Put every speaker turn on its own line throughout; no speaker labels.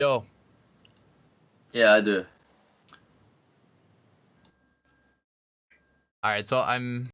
Yo.
Yeah, I do.
All right, so I'm...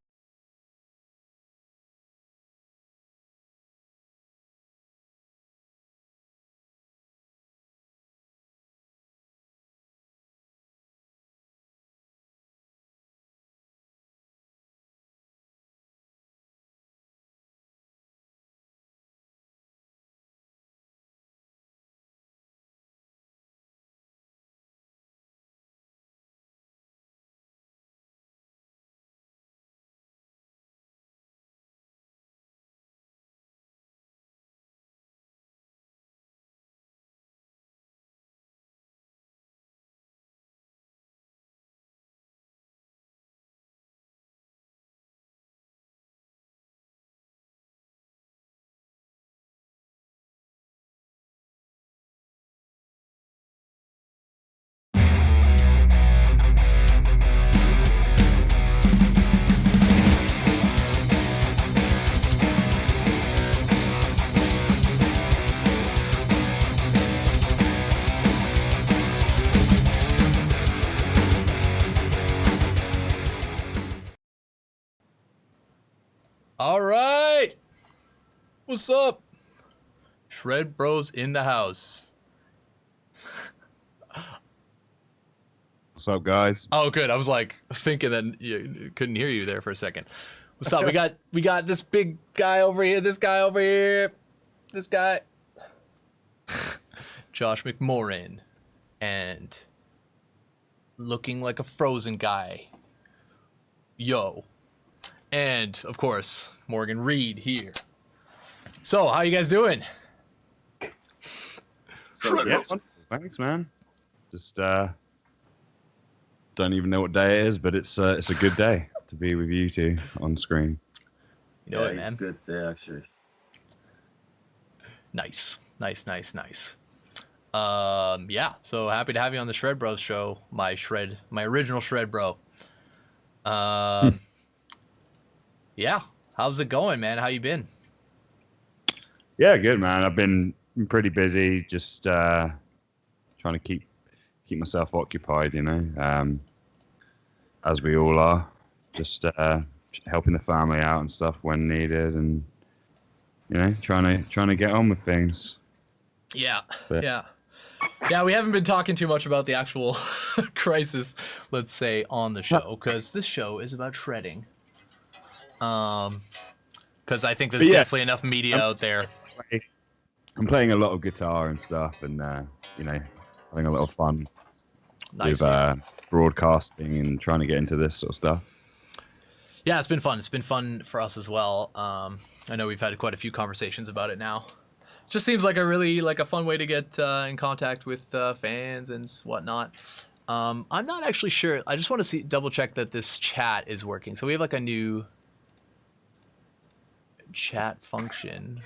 All right. What's up? Shred Bros in the house.
What's up, guys?
Oh, good. I was like thinking that you couldn't hear you there for a second. What's up? we got this big guy over here. This guy over here. This guy. Josh McMORRAN, and looking like a frozen guy. Yo. And of course, Morgan Reed here. So, how you guys doing?
So
Yeah, thanks, man. Just don't even know what day it is, but it's a good day to be with you two on screen.
You know
yeah,
it, man.
good day, actually.
Nice. Yeah, so happy to have you on the Shred Bros show. My original Shred Bro. Yeah, how's it going, man? How you been?
Yeah, good, man. I've been pretty busy, just trying to keep myself occupied, you know, as we all are. Just helping the family out and stuff when needed, and you know, trying to get on with things.
Yeah,
But-
yeah. We haven't been talking too much about the actual crisis, let's say, on the show, because this show is about shredding. Because I think there's definitely enough media out there.
I'm playing a lot of guitar and stuff, and you know, having a lot of fun
Nice.
with broadcasting and trying to get into this sort of stuff.
Yeah, it's been fun. It's been fun for us as well. I know we've had quite a few conversations about it now. Just seems like a fun way to get in contact with fans and whatnot. I'm not actually sure. I just want to double check that this chat is working. So we have like a new chat function.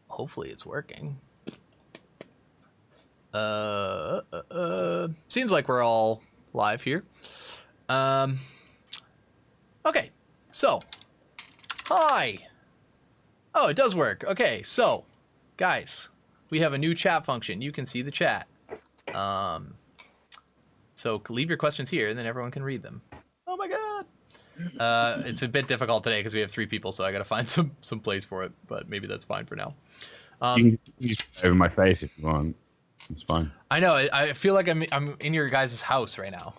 Hopefully it's working. Seems like we're all live here. Okay, so hi. Oh, it does work. Okay, so guys, we have a new chat function. You can see the chat. So leave your questions here, and then everyone can read them. Oh my god. It's a bit difficult today because we have 3 people, so I gotta find some place for it. But maybe that's fine for now.
You can use it over my face if you want. It's fine.
I know. I feel like I'm in your guys' house right now.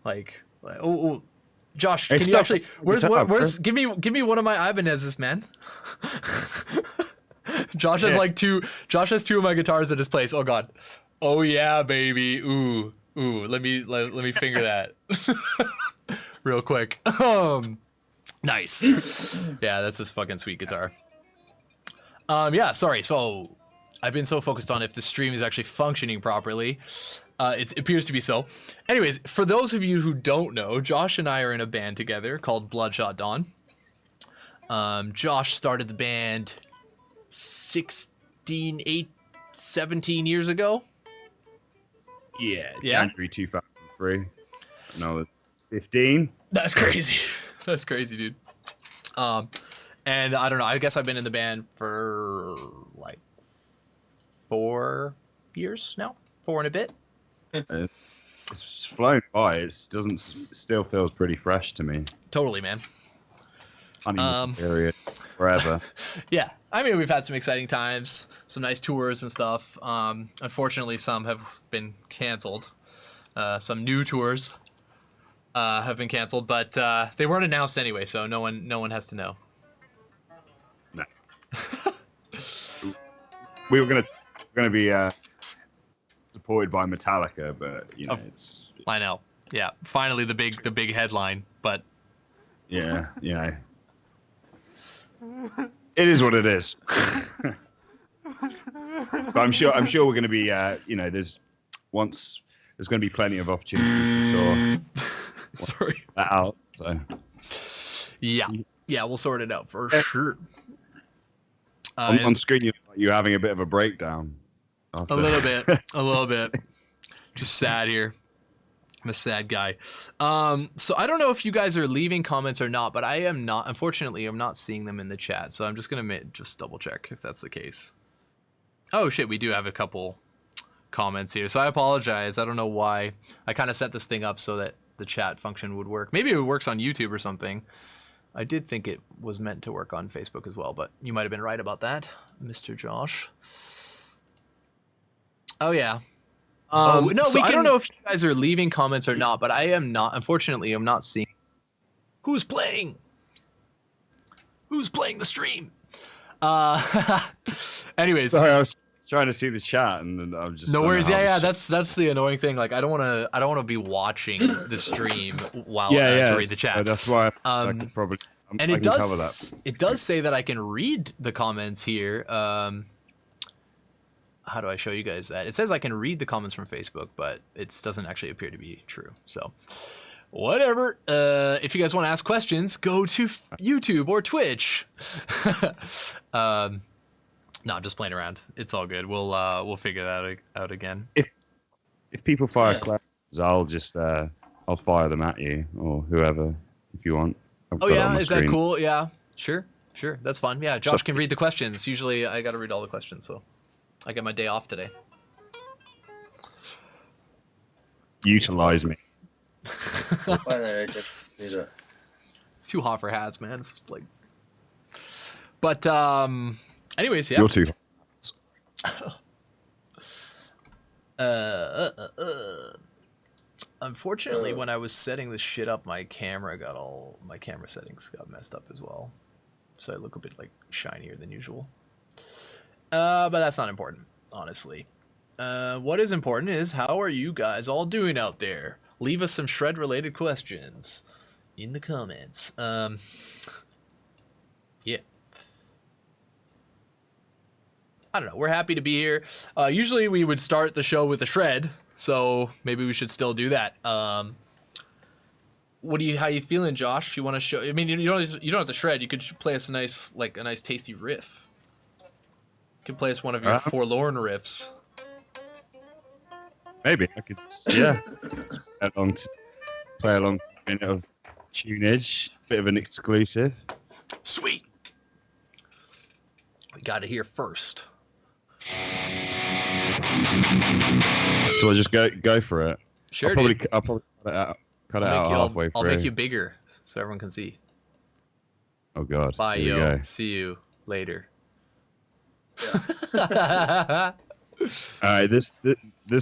Like oh, Josh, can you actually? Where's? Give me one of my Ibanez's, man. Josh has like two. Josh has 2 of my guitars at his place. Oh god. Oh yeah, baby. Ooh. Let me finger that real quick. Nice. Yeah, that's this fucking sweet guitar. Yeah. Sorry. So I've been so focused on if the stream is actually functioning properly. It appears to be so. Anyways, for those of you who don't know, Josh and I are in a band together called Bloodshot Dawn. Josh started the band 17 years ago.
Yeah, January 2003. No, it's 15.
That's crazy. That's crazy, dude. And I don't know. I guess I've been in the band for like 4 years now, 4 and a bit.
It's flown by. It still feels pretty fresh to me.
Totally, man.
Honeymoon period, forever.
Yeah, I mean, we've had some exciting times, some nice tours and stuff. Unfortunately, some have been canceled. Some new tours have been canceled, but they weren't announced anyway, so no one has to know.
No. We were gonna be supported by Metallica, but you know, it's.
I know. Yeah, finally the big headline, but
Yeah, you know. It is what it is. But I'm sure we're going to be, you know, there's going to be plenty of opportunities to tour.
Sorry.
That out. So.
Yeah, we'll sort it out for sure.
On screen, you're having a bit of a breakdown.
A little bit. Just sad here. I'm a sad guy. So I don't know if you guys are leaving comments or not, but I am not. Unfortunately, I'm not seeing them in the chat. So I'm just going to just double check if that's the case. Oh, shit. We do have a couple comments here. So I apologize. I don't know why. I kind of set this thing up so that the chat function would work. Maybe it works on YouTube or something. I did think it was meant to work on Facebook as well, but you might have been right about that, Mr. Josh. Oh, yeah. No, so I don't know if you guys are leaving comments or not, but I am not. Unfortunately, I'm not seeing. Who's playing the stream? Anyways.
Sorry, I was trying to see the chat, and then I'm just.
No worries. Yeah. That's the annoying thing. Like, I don't want to be watching the stream while I read the chat.
That's why I could probably.
And it does. It does say that I can read the comments here. How do I show you guys that? It says I can read the comments from Facebook, but it doesn't actually appear to be true. So, whatever. If you guys want to ask questions, go to YouTube or Twitch. No, I'm just playing around. It's all good. We'll figure that out again.
If people fire questions, I'll just I'll fire them at you or whoever if you want.
Oh yeah, is that cool? Yeah, sure. That's fun. Yeah, Josh can read the questions. Usually I got to read all the questions, so. I get my day off today.
Utilize me.
It's
It's too hot for hats, man. It's just like. But anyways, yeah.
You're too.
Unfortunately, when I was setting this shit up, my camera settings got messed up as well, so I look a bit like shinier than usual. But that's not important, honestly. What is important is how are you guys all doing out there? Leave us some Shred-related questions in the comments. Yeah. I don't know. We're happy to be here. Usually we would start the show with a Shred, so maybe we should still do that. How you feeling, Josh? You want to show? I mean, you don't have to Shred. You could play us a nice tasty riff. You can play us one of your forlorn riffs.
Maybe I could, play along a minute of tunage, bit of an exclusive.
Sweet. We got it here first.
So I'll just go for it.
Sure.
I'll probably cut it out halfway through.
I'll make you bigger so everyone can see.
Oh God.
Bye,
Here we
yo.
go.
See you later.
Yeah. All right, this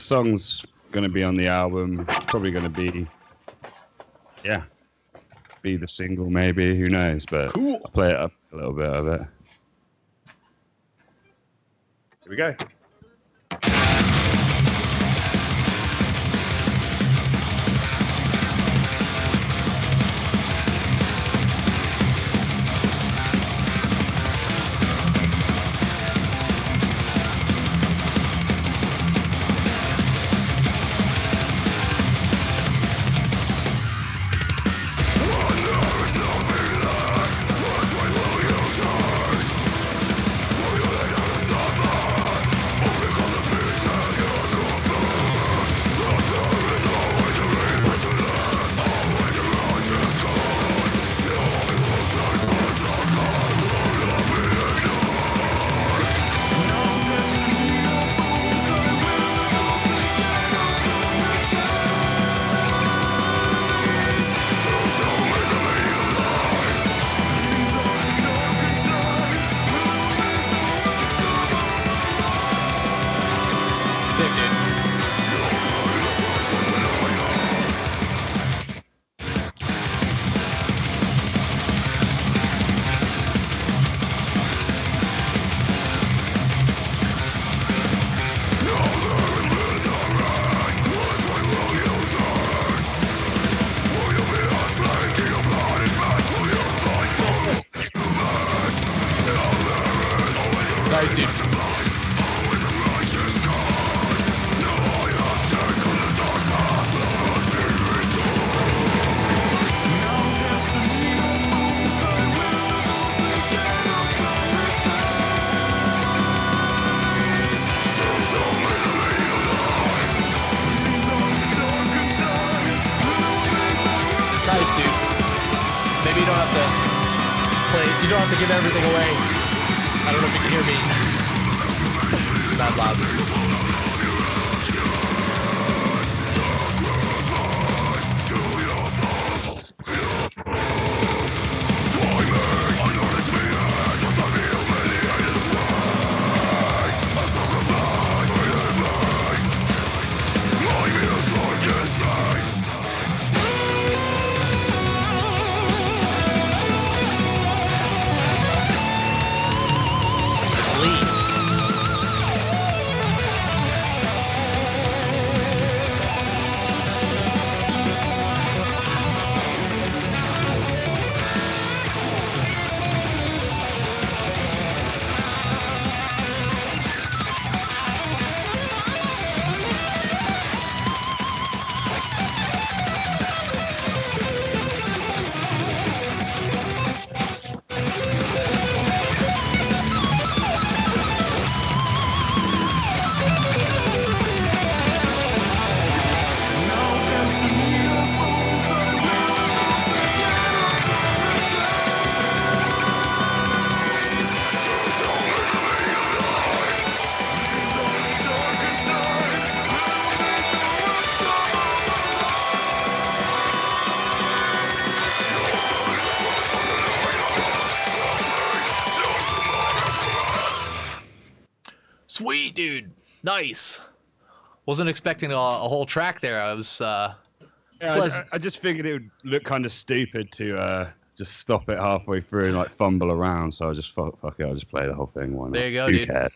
song's gonna be on the album. It's probably gonna be the single, maybe. Who knows? But
cool.
I'll play it up a little bit of it. Here we go.
You don't have to give everything away. I don't know if you can hear me. It's that loud. Sweet, dude. Nice. Wasn't expecting a whole track there. I was
Yeah, I just figured it would look kind of stupid to just stop it halfway through and like fumble around. So I just thought, fuck it, I'll just play the whole thing. Why not?
There you go,
Who
dude.
cares?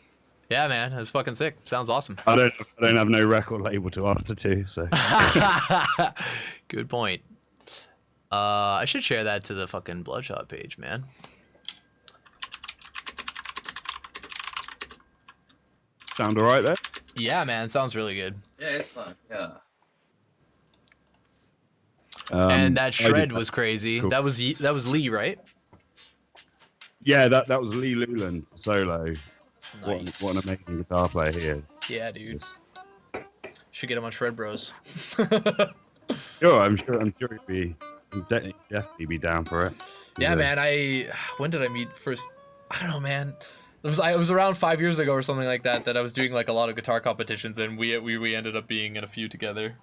Yeah, man. That's fucking sick. Sounds awesome.
I don't have no record label to answer to, so.
Good point. I should share that to the fucking Bloodshot page, man.
Sound alright there?
Yeah, man. Sounds really good.
Yeah, it's fun. Yeah.
And that
I
shred
did
was crazy.
Cool.
That was Lee, right?
Yeah, that was Lee Lulan solo.
Nice.
What an amazing guitar player he is.
Yeah, dude. Should get him on Shred Bros.
Sure, I'm sure he'd definitely be down for it.
Yeah, man. When did I meet first? I don't know, man. It was around 5 years ago or something like that I was doing like a lot of guitar competitions, and we ended up being in a few together.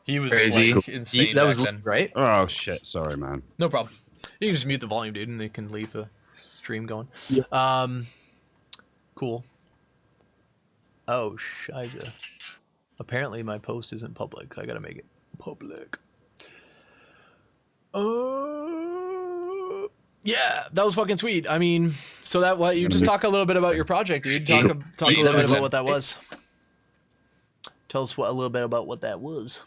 He was
Crazy.
like insane
That
back
was
then.
right.
Oh shit, sorry, man.
No problem. You can just mute the volume, dude, and they can leave the stream going.
Yeah.
Cool. Oh, shiza. Apparently my post isn't public. I gotta make it public. Yeah, that was fucking sweet. I mean, so that what you just talk a little bit about your project, dude. Talk a little bit about what that was. Tell us a little bit about what that was.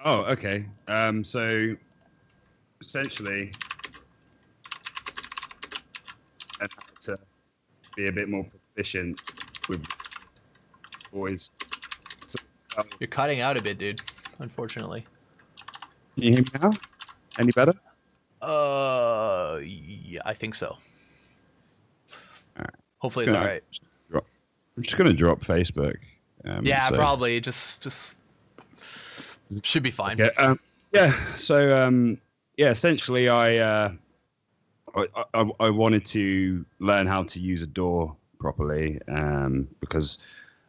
Oh, okay. So essentially, I had to be a bit more proficient with boys.
You're cutting out a bit, dude. Unfortunately.
Can you hear me now? Any better?
Yeah, I think so.
Alright.
Hopefully it's all right.
I'm just gonna drop Facebook.
Yeah,
so-
probably. Just should be fine.
Yeah. So essentially, I wanted to learn how to use a DAW properly, because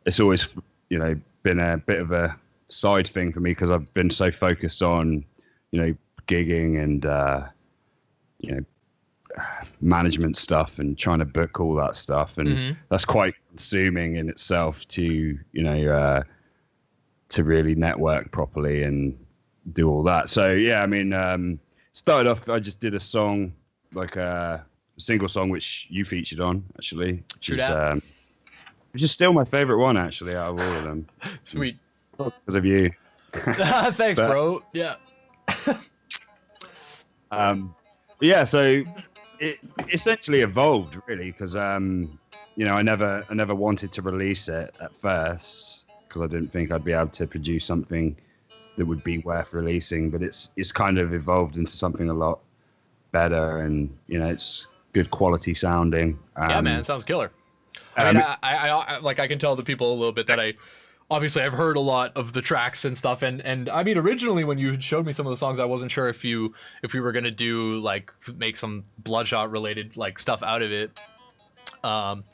it's always, been a bit of a side thing for me because I've been so focused on, gigging and, management stuff and trying to book all that stuff. And that's quite consuming in itself to, to really network properly and do all that. So, yeah, I mean, started off, I just did a song, like a single song, which you featured on, actually. Which is still my favorite one, actually, out of all of them.
Sweet.
Because of you.
Thanks, bro. Yeah.
Yeah, so it essentially evolved, really, because I never wanted to release it at first because I didn't think I'd be able to produce something that would be worth releasing. But it's kind of evolved into something a lot better, and it's good quality sounding.
Yeah, man, it sounds killer. I mean, I can tell the people a little bit that obviously I've heard a lot of the tracks and stuff, and I mean, originally when you had showed me some of the songs, I wasn't sure if we were gonna do like make some Bloodshot related like stuff out of it. And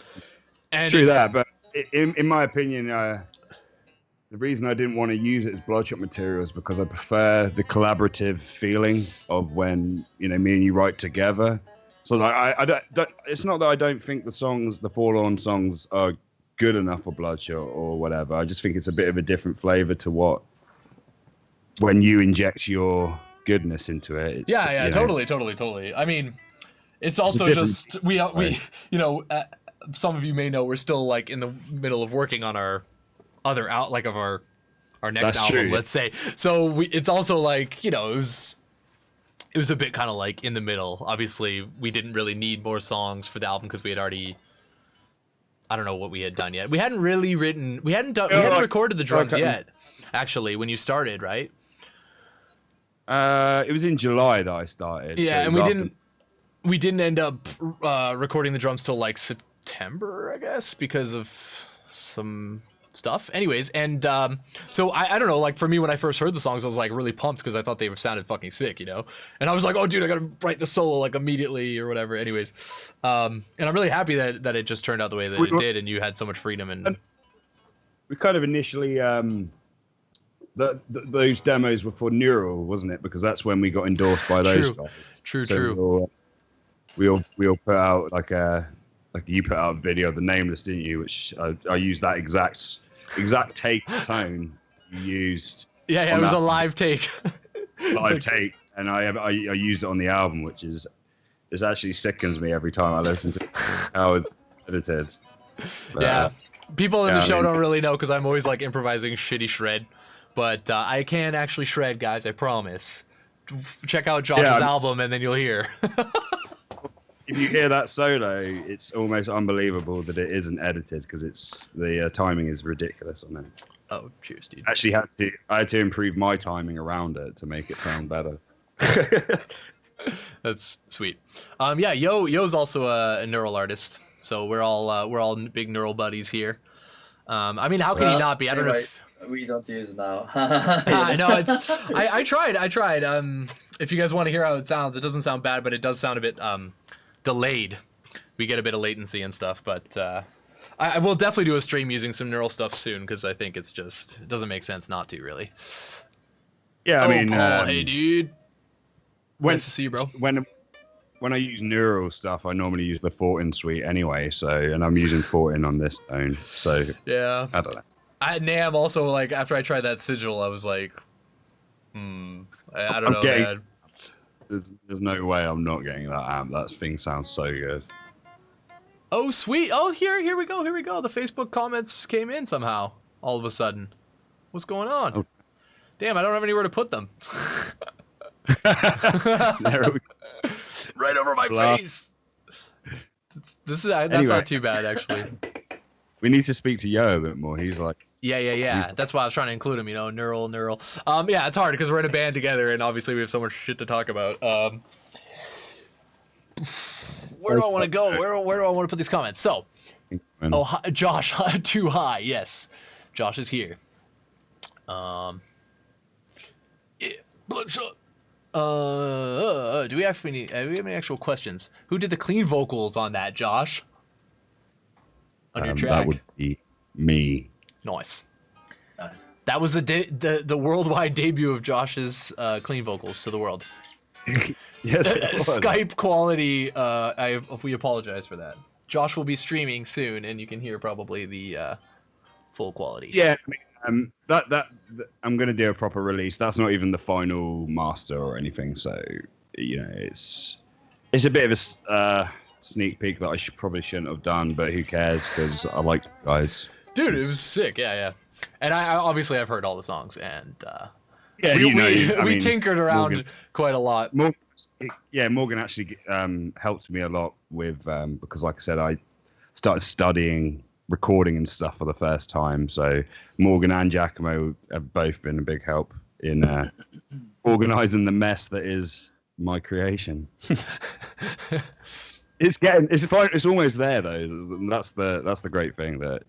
True that, but in my opinion, the reason I didn't want to use it as Bloodshot material is because I prefer the collaborative feeling of when me and you write together. So like, I don't. It's not that I don't think the Forlorn songs are good enough for Bloodshot or whatever. I just think it's a bit of a different flavor to when you inject your goodness into it. It's,
totally. I mean, it's also just some of you may know we're still like in the middle of working on our other our next album,
true, yeah.
let's say. So it's also like it was a bit kind of like in the middle. Obviously, we didn't really need more songs for the album because we had already. I don't know what we had done yet. We hadn't really written. We hadn't recorded the drums yet. Actually, when you started, right?
It was in July that I started.
Yeah,
so
and we didn't end up recording the drums till like September, I guess, because of some stuff. Anyways, and so I don't know, like for me when I first heard the songs, I was like really pumped because I thought they sounded fucking sick, and I was like, oh dude, I gotta write the solo like immediately or whatever. Anyways, and I'm really happy that it just turned out the way that it did, and you had so much freedom. And
we kind of initially those demos were for Neural, wasn't it? Because that's when we got endorsed by those guys.
True.
We all put out like you put out a video of the Nameless, didn't you? Which I used that exact take tone you used.
Yeah, it was a live take.
Take, and I used it on the album, which is actually sickens me every time I listen to it. How it's edited.
Yeah, people in the show don't really know because I'm always like improvising shitty shred, but I can actually shred, guys. I promise. Check out Josh's album, and then you'll hear.
If you hear that solo, it's almost unbelievable that it isn't edited because the timing is ridiculous on it.
Oh, cheers, dude.
Actually, I had to improve my timing around it to make it sound better.
That's sweet. Yeah, Yo's also a neural artist, so we're all big neural buddies here. I mean, how can he not be? I don't know.
We don't use it now.
No, I tried. If you guys want to hear how it sounds, it doesn't sound bad, but it does sound a bit delayed. We get a bit of latency and stuff, but I will definitely do a stream using some neural stuff soon because I think it doesn't make sense not to, really.
Yeah, I mean,
Paul, hey dude, nice to see you, bro.
When I use neural stuff, I normally use the 14 suite anyway. So, and I'm using 14 on this phone. So
yeah,
I don't know.
Nam also, like, after I tried that sigil, I was like, I don't know, man.
There's no way I'm not getting that amp. That thing sounds so good.
Oh, sweet. Oh, here we go. The Facebook comments came in somehow, all of a sudden. What's going on? Oh. Damn, I don't have anywhere to put them. Right over my face. That's not too bad, actually.
We need to speak to Yo a bit more. He's like...
Yeah. That's why I was trying to include him, neural. Yeah, it's hard because we're in a band together and obviously we have so much shit to talk about. Where do I want to go? Where do I want to put these comments? So, hi, Josh, too high. Yes, Josh is here. Yeah, Bloodshot. Do we have any actual questions? Who did the clean vocals on that, Josh? On your track?
That would be me.
Nice. That was the worldwide debut of Josh's clean vocals to the world.
Yes,
Skype quality. We apologize for that. Josh will be streaming soon, and you can hear probably the full quality.
Yeah, that I'm gonna do a proper release. That's not even the final master or anything. So it's a bit of a sneak peek that I probably shouldn't have done, but who cares? Because I like you guys.
Dude, it was sick. Yeah. And I obviously I've heard all the songs, and we tinkered around Morgan, quite a lot.
Morgan actually helped me a lot with because, like I said, I started studying recording and stuff for the first time. So Morgan and Giacomo have both been a big help in organizing the mess that is my creation. It's almost there though. That's the great thing that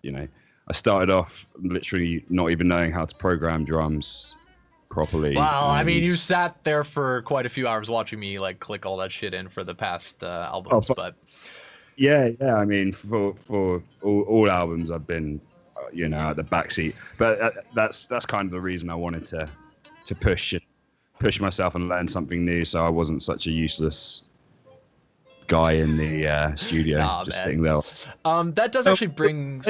I started off literally not even knowing how to program drums properly.
Well, I mean,
and-
you sat there for quite a few hours watching me like click all that shit in for the past albums, but
Yeah. I mean, for all albums, I've been, at the backseat. But that's kind of the reason I wanted to push myself and learn something new, so I wasn't such a useless guy in the studio,
Nah,
just
man.
sitting there.
that does actually bring.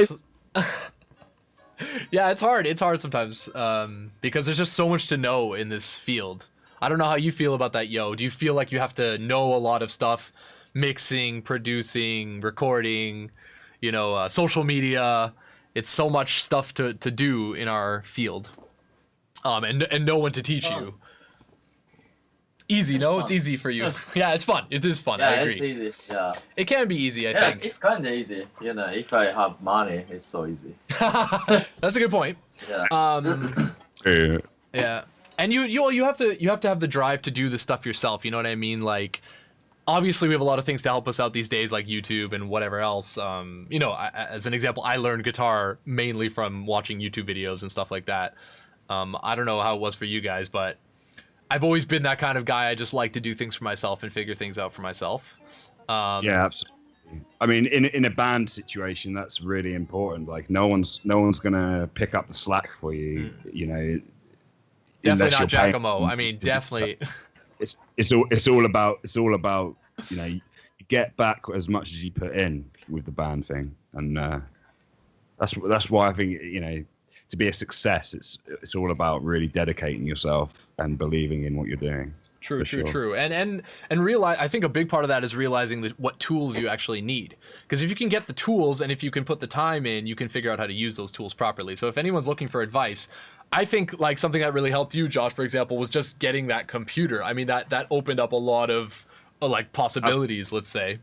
Yeah, it's hard. It's hard sometimes because there's just so much to know in this field. I don't know how you feel about that, Yo. Do you feel like you have to know a lot of stuff, mixing, producing, recording, social media? It's so much stuff to do in our field, and no one to teach you. Easy, no? It's easy for you. Yeah, it's fun. It is fun. I agree.
It's easy. Yeah.
It can be easy, I
Yeah,
think.
it's kind of easy. If I have money, it's so easy.
That's a good point.
Yeah.
Yeah, and you have to have the drive to do the stuff yourself. You know what I mean? Like, obviously we have a lot of things to help us out these days, like YouTube and whatever else. As an example, I learned guitar mainly from watching YouTube videos and stuff like that. I don't know how it was for you guys, but I've always been that kind of guy. I just like to do things for myself and figure things out for myself.
Yeah, absolutely. I mean, in a band situation, that's really important. Like, no one's gonna pick up the slack for you.
Definitely not
you're paying
Giacomo.
them
I mean,
to-
definitely.
It's all about you get back as much as you put in with the band thing, and that's why I think to be a success, it's all about really dedicating yourself and believing in what you're doing.
True. And realize, I think a big part of that is realizing what tools you actually need. Because if you can get the tools and if you can put the time in, you can figure out how to use those tools properly. So if anyone's looking for advice, I think like something that really helped you, Josh, for example, was just getting that computer. I mean, that opened up a lot of like possibilities, let's say.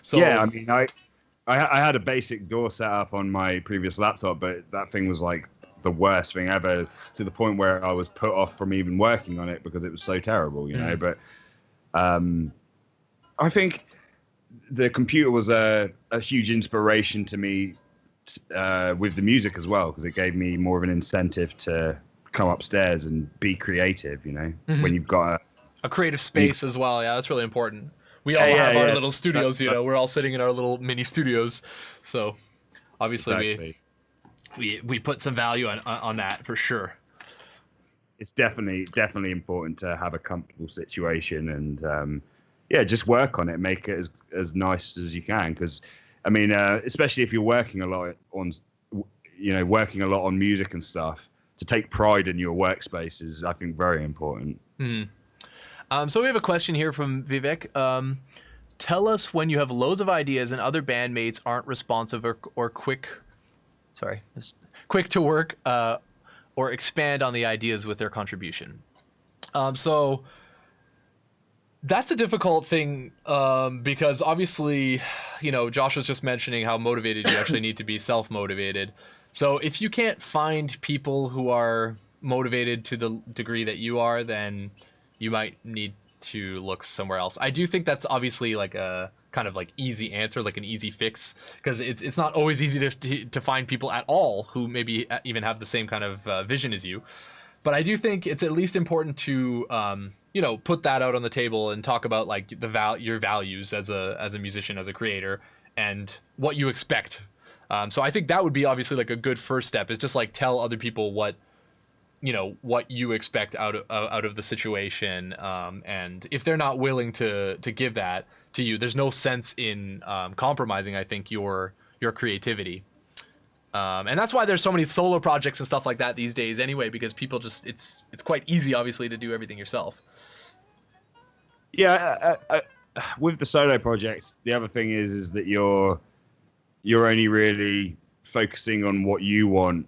So
yeah, I mean, I had a basic DAW set up on my previous laptop, but that thing was like the worst thing ever, to the point where I was put off from even working on it because it was so terrible, But I think the computer was a huge inspiration to me with the music as well, because it gave me more of an incentive to come upstairs and be creative, when you've got
a creative space as well. Yeah, that's really important. We all have our little studios, we're all sitting in our little mini studios. So obviously we put some value on that for sure.
It's definitely important to have a comfortable situation and just work on it, make it as nice as you can. Because I mean, especially if you're working a lot on music and stuff, to take pride in your workspace is, I think, very important.
So we have a question here from Vivek. Tell us when you have loads of ideas and other bandmates aren't responsive or quick to work or expand on the ideas with their contribution. So that's a difficult thing because obviously, Josh was just mentioning how motivated you actually need to be, self-motivated. So if you can't find people who are motivated to the degree that you are, then you might need to look somewhere else. I do think that's obviously like a kind of like easy answer, like an easy fix, because it's not always easy to find people at all who maybe even have the same kind of vision as you. But I do think it's at least important to put that out on the table and talk about like your values as a musician, as a creator, and what you expect. So I think that would be obviously like a good first step, is just like tell other people what you expect out of the situation, and if they're not willing to give that to you, there's no sense in compromising, I think, your creativity. And that's why there's so many solo projects and stuff like that these days anyway, because people just it's quite easy obviously to do everything yourself.
Yeah, with the solo projects, the other thing is that you're only really focusing on what you want,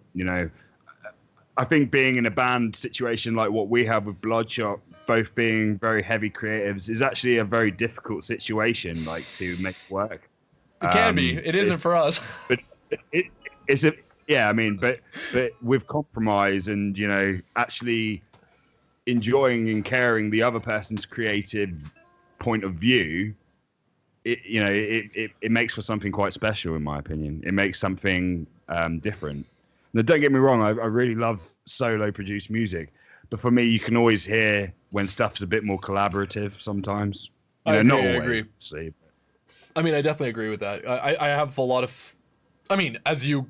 I think being in a band situation like what we have with Bloodshot, both being very heavy creatives, is actually a very difficult situation, like, to make work.
It can be. It isn't for us.
But but with compromise and, actually enjoying and caring the other person's creative point of view, it makes for something quite special, in my opinion. It makes something different. Now, don't get me wrong, I really love solo produced music, but for me, you can always hear when stuff's a bit more collaborative sometimes. Not always. I agree. Obviously.
I mean, I definitely agree with that. I have a lot of, I mean, as you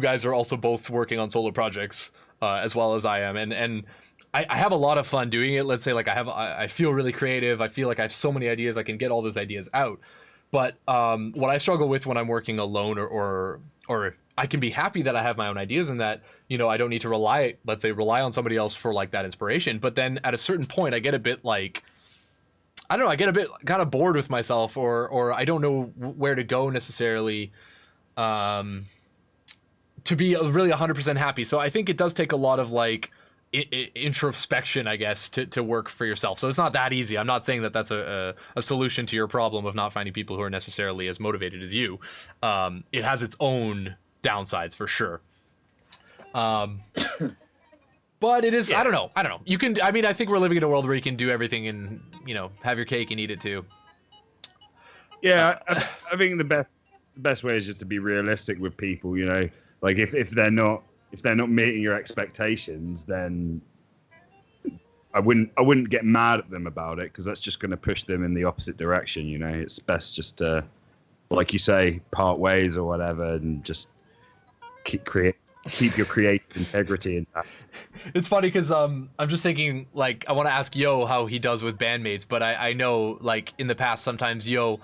guys are also both working on solo projects as well as I am, and I have a lot of fun doing it. Let's say like I feel really creative. I feel like I have so many ideas. I can get all those ideas out. But what I struggle with when I'm working alone or I can be happy that I have my own ideas and that, I don't need to rely on somebody else for like that inspiration. But then at a certain point, I get a bit like, I don't know, I get a bit kind of bored with myself or I don't know where to go necessarily to be really 100% happy. So I think it does take a lot of like introspection, I guess, to work for yourself. So it's not that easy. I'm not saying that that's a solution to your problem of not finding people who are necessarily as motivated as you. It has its own downsides for sure. But it is, yeah. I don't know. You can, I mean, I think we're living in a world where you can do everything and, have your cake and eat it too.
Yeah, I think the best way is just to be realistic with people, like if they're not meeting your expectations, then I wouldn't get mad at them about it, because that's just going to push them in the opposite direction. It's best just to, like you say, part ways or whatever, and just keep your creative integrity intact.
It's funny because I'm just thinking, like, I want to ask Yo how he does with bandmates, but I know, like, in the past sometimes Yo,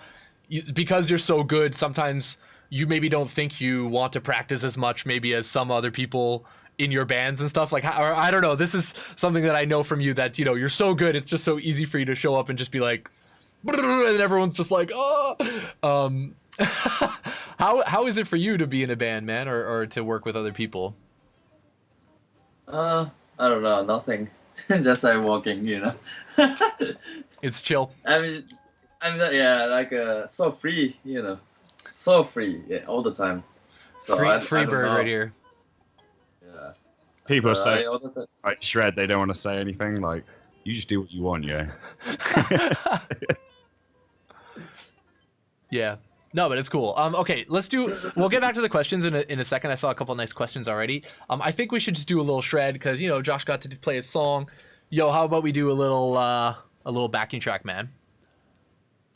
because you're so good, sometimes you maybe don't think you want to practice as much maybe as some other people in your bands and stuff, like, or I don't know, this is something that I know from you, that you're so good, it's just so easy for you to show up and just be like, and everyone's just like, oh. How is it for you to be in a band, man, or to work with other people?
I don't know, nothing. Just like walking,
It's chill.
I mean, yeah, like so free, so free, yeah, all the time. So
free bird right here.
Yeah.
People say, like Shred, they don't want to say anything. Like, you just do what you want, yeah.
Yeah. No, but it's cool. Okay, we'll get back to the questions in a second. I saw a couple nice questions already. I think we should just do a little Shred, because, Josh got to play his song. Yo, how about we do a little backing track, man?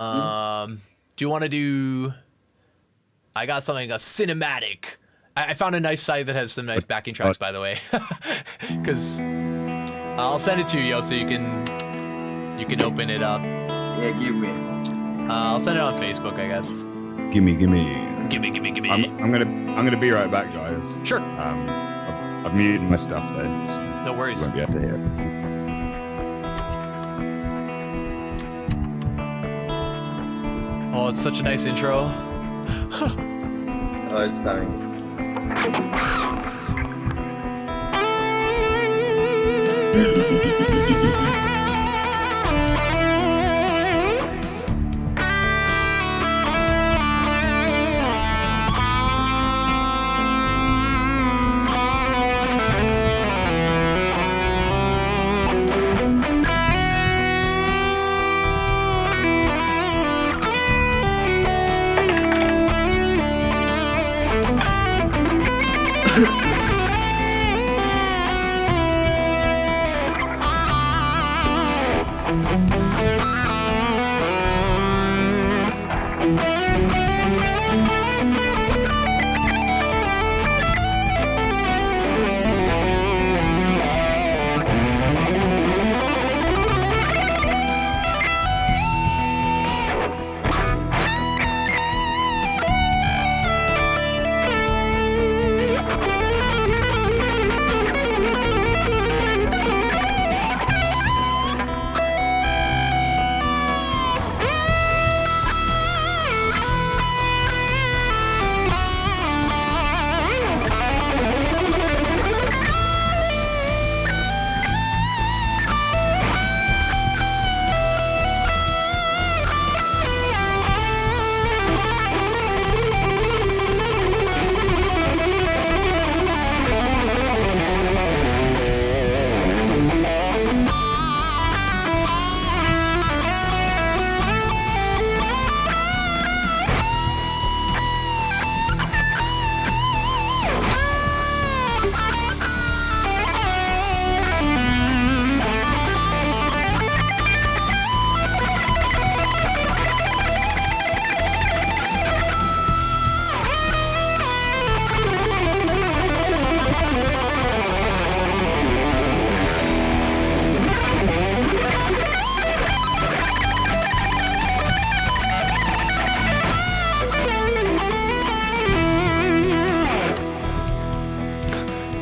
Do you want to do... I got something, a cinematic. I found a nice site that has some nice backing tracks, by the way. Because I'll send it to you, Yo, so you can open it up.
Yeah, give me.
I'll send it on Facebook, I guess.
Gimme.
I'm
gonna be right back, guys.
Sure.
I've muted my stuff though. So
no worries.
You won't be able to hear it.
Oh, it's such a nice intro.
Oh, it's coming.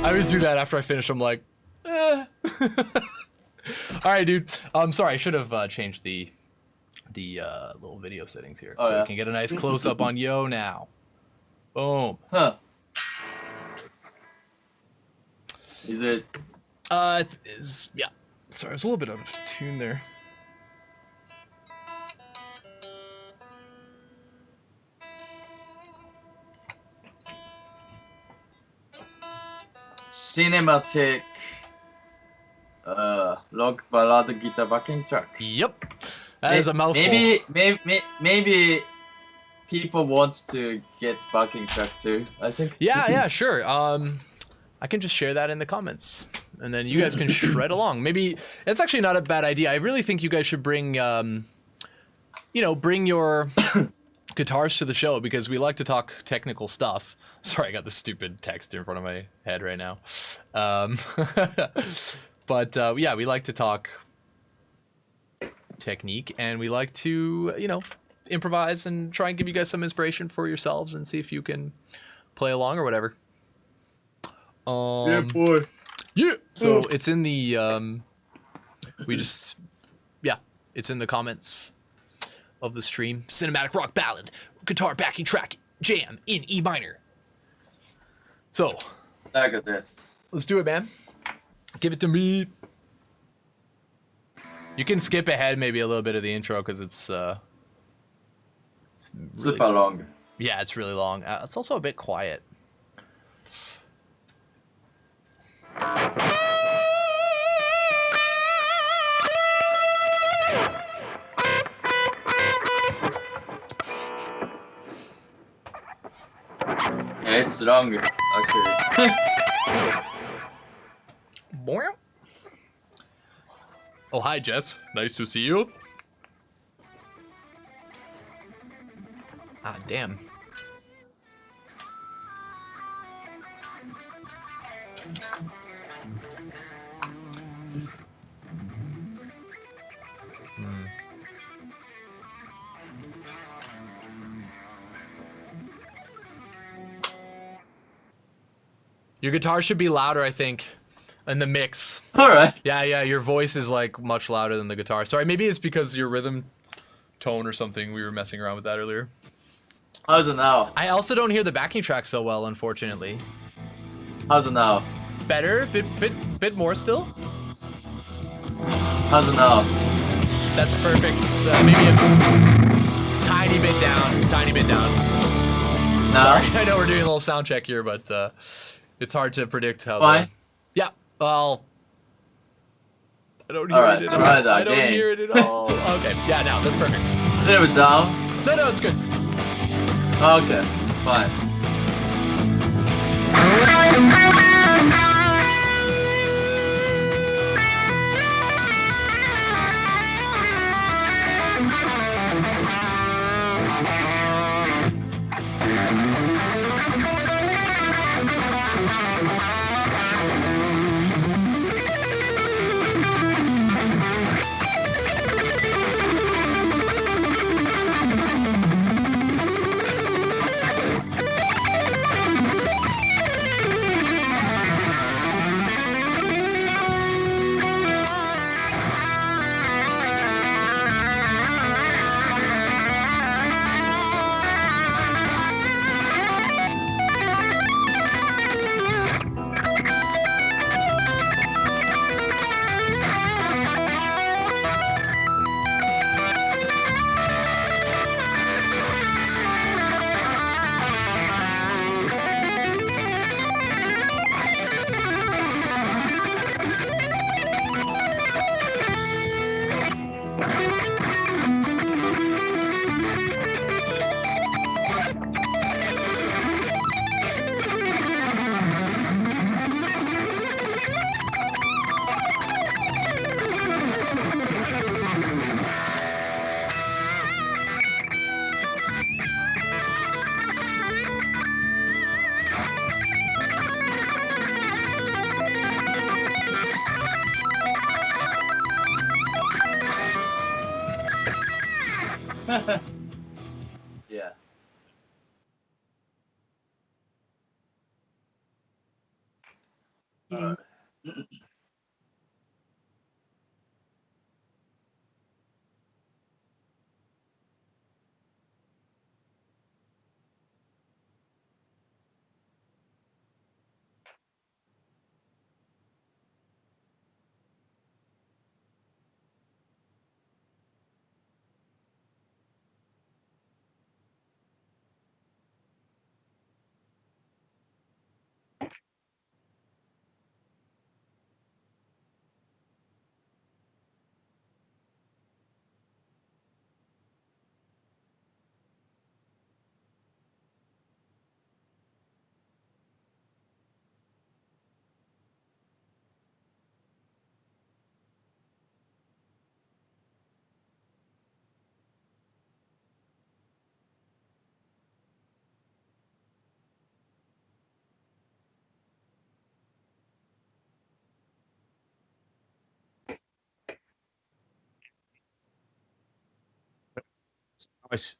I always do that after I finish. I'm like, eh. All right, dude. I'm sorry. I should have changed the little video settings here, so we can get a nice close up on Yo now. Boom.
Huh. Is it?
Yeah. Sorry, it's a little bit out of tune there.
Cinematic log ballad guitar backing track.
Yep. That is a mouthful.
Maybe people want to get backing track too, I think.
Yeah, sure. I can just share that in the comments, and then you guys can shred along. Maybe it's actually not a bad idea. I really think you guys should bring, bring your guitars to the show, because we like to talk technical stuff. Sorry, I got this stupid text in front of my head right now. But yeah, we like to talk technique, and we like to, improvise and try and give you guys some inspiration for yourselves and see if you can play along or whatever.
Yeah, boy.
Yeah. So it's in the it's in the comments of the stream. Cinematic rock ballad, guitar backing track, jam in E minor. So
Look at this.
let's do it, man. Give it to me. You can skip ahead maybe a little bit of the intro because it's really,
Super long.
yeah, it's really long. It's also a bit quiet.
Yeah, it's long actually.
Oh, hi, Jess. Nice to see you. Ah, damn. Your guitar should be louder, I think, in the mix.
All right.
Yeah, your voice is like much louder than the guitar. Sorry, maybe it's because your rhythm tone or something. We were messing around with that earlier.
How's it now?
I also don't hear the backing track so well, unfortunately.
How's it now?
Better? Bit more still?
How's it now?
That's perfect. Maybe a tiny bit down. Tiny bit down.
Now?
Sorry, I know we're doing a little sound check here, but it's hard to predict how.
Why?
Yeah. Well, I don't hear
Alright,
it at
try
all.
that
I don't
again.
hear it at all. Okay. Yeah. Now that's perfect.
A little bit down.
No, it's good.
Okay, fine. Yeah.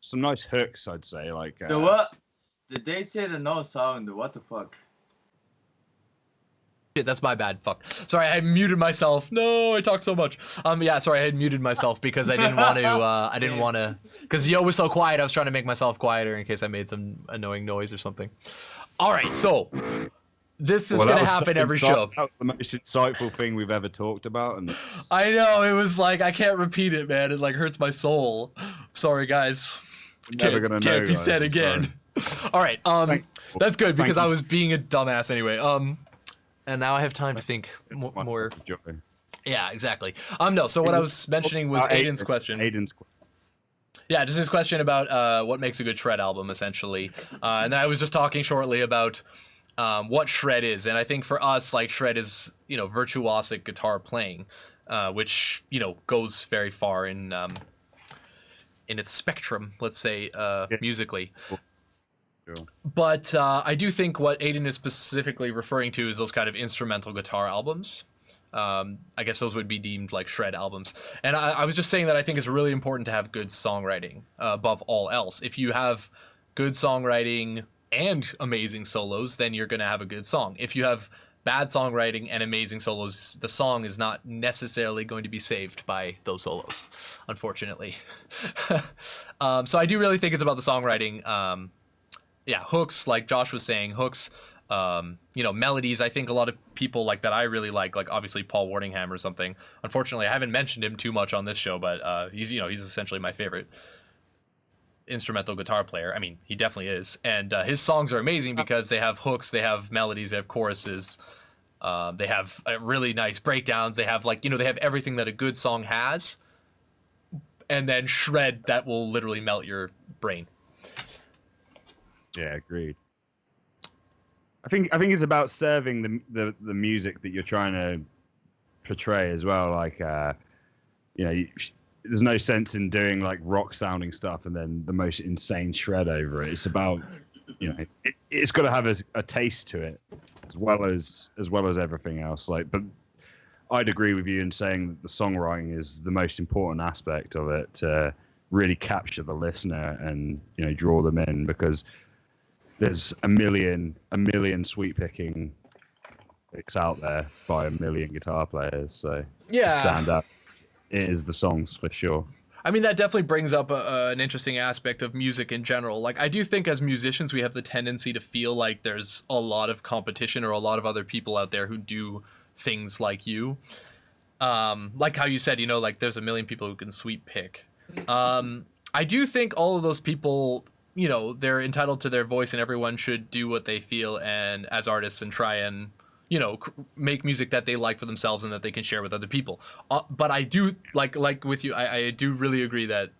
Some nice hooks, I'd say. Like
The what? Did they say the no sound? What the fuck?
Shit, that's my bad. Fuck. Sorry, I had muted myself. No, I talk so much. Yeah, sorry, I had muted myself because I didn't want to. I didn't want to, because Yo was so quiet. I was trying to make myself quieter in case I made some annoying noise or something. All right, so this is gonna happen every show.
That was the most insightful thing we've ever talked about, and
I know, it was like I can't repeat it, man. It like hurts my soul. Sorry, guys.
never gonna
Can't
know,
be
guys,
said
I'm
again. All right. That's good because
Thank
I
you.
was being a dumbass anyway. And now I have time to think more.
Joy.
Yeah, exactly. No. So what I was mentioning was Aiden's question. Yeah, just his question about what makes a good Shred album, essentially. And then I was just talking shortly about what Shred is, and I think for us, like, Shred is, virtuosic guitar playing, which goes very far in its spectrum, let's say, musically.
Sure.
But I do think what Aiden is specifically referring to is those kind of instrumental guitar albums. I guess those would be deemed like Shred albums. And I was just saying that I think it's really important to have good songwriting above all else. If you have good songwriting and amazing solos, then you're going to have a good song. If you have bad songwriting and amazing solos, the song is not necessarily going to be saved by those solos, unfortunately. So I do really think it's about the songwriting. Yeah, hooks, like Josh was saying, hooks, melodies. I think a lot of people like that I really like obviously Paul Wardingham or something. Unfortunately, I haven't mentioned him too much on this show, but he's essentially my favorite instrumental guitar player. I mean, he definitely is. And his songs are amazing because they have hooks, they have melodies, they have choruses, they have really nice breakdowns. They have they have everything that a good song has, and then Shred that will literally melt your brain.
Yeah, agreed. I think it's about serving the music that you're trying to portray as well. Like, there's no sense in doing like rock sounding stuff and then the most insane shred over it. It's about, it's got to have a taste to it as well as everything else. Like, but I'd agree with you in saying that the songwriting is the most important aspect of it to really capture the listener and draw them in, because there's a million sweet picking picks out there by a million guitar players. So to stand up, it is the songs for sure.
I mean, that definitely brings up an interesting aspect of music in general. Like, I do think as musicians, we have the tendency to feel like there's a lot of competition or a lot of other people out there who do things like you. Like how you said, like there's a million people who can sweep pick. I do think all of those people, they're entitled to their voice and everyone should do what they feel and as artists and try and, make music that they like for themselves and that they can share with other people. But I do, like with you, I do really agree that,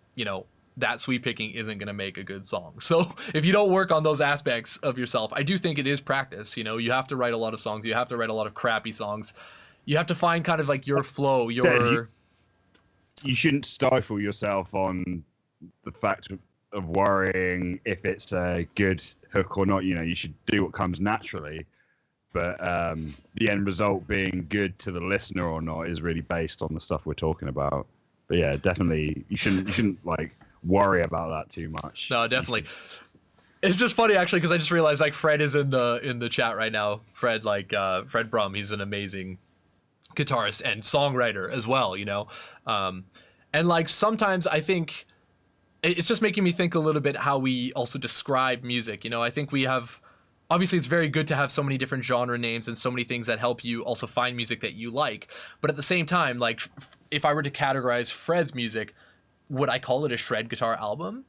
that sweep picking isn't going to make a good song. So if you don't work on those aspects of yourself, I do think it is practice. You have to write a lot of songs. You have to write a lot of crappy songs. You have to find kind of like your flow, You
shouldn't stifle yourself on the fact of worrying if it's a good hook or not. You should do what comes naturally, but the end result being good to the listener or not is really based on the stuff we're talking about. But yeah, definitely you shouldn't like worry about that too much.
No, definitely. It's just funny actually because I just realized like Fred is in the chat right now. Fred Fred Brum, he's an amazing guitarist and songwriter as well, you know. And like sometimes I think it's just making me think a little bit how we also describe music. You know, I think we have obviously it's very good to have so many different genre names and so many things that help you also find music that you like. But at the same time, like if I were to categorize Fred's music, would I call it a shred guitar album?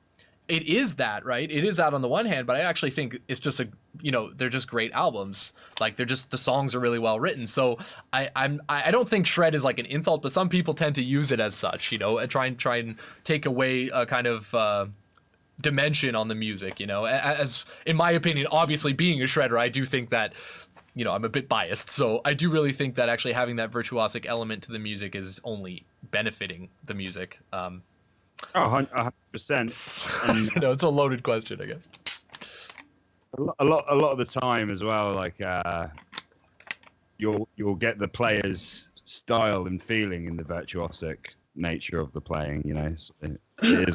It is that, right? It is that on the one hand, but I actually think it's just they're just great albums. Like the songs are really well written. So I don't think shred is like an insult, but some people tend to use it as such, you know, and try and take away a kind of dimension on the music, you know. As in my opinion, obviously being a shredder, I do think that, you know, I'm a bit biased. So I do really think that actually having that virtuosic element to the music is only benefiting the music.
100%.
No, it's a loaded question, I guess.
A lot of the time as well, like you'll get the player's style and feeling in the virtuosic nature of the playing, you know. So it is.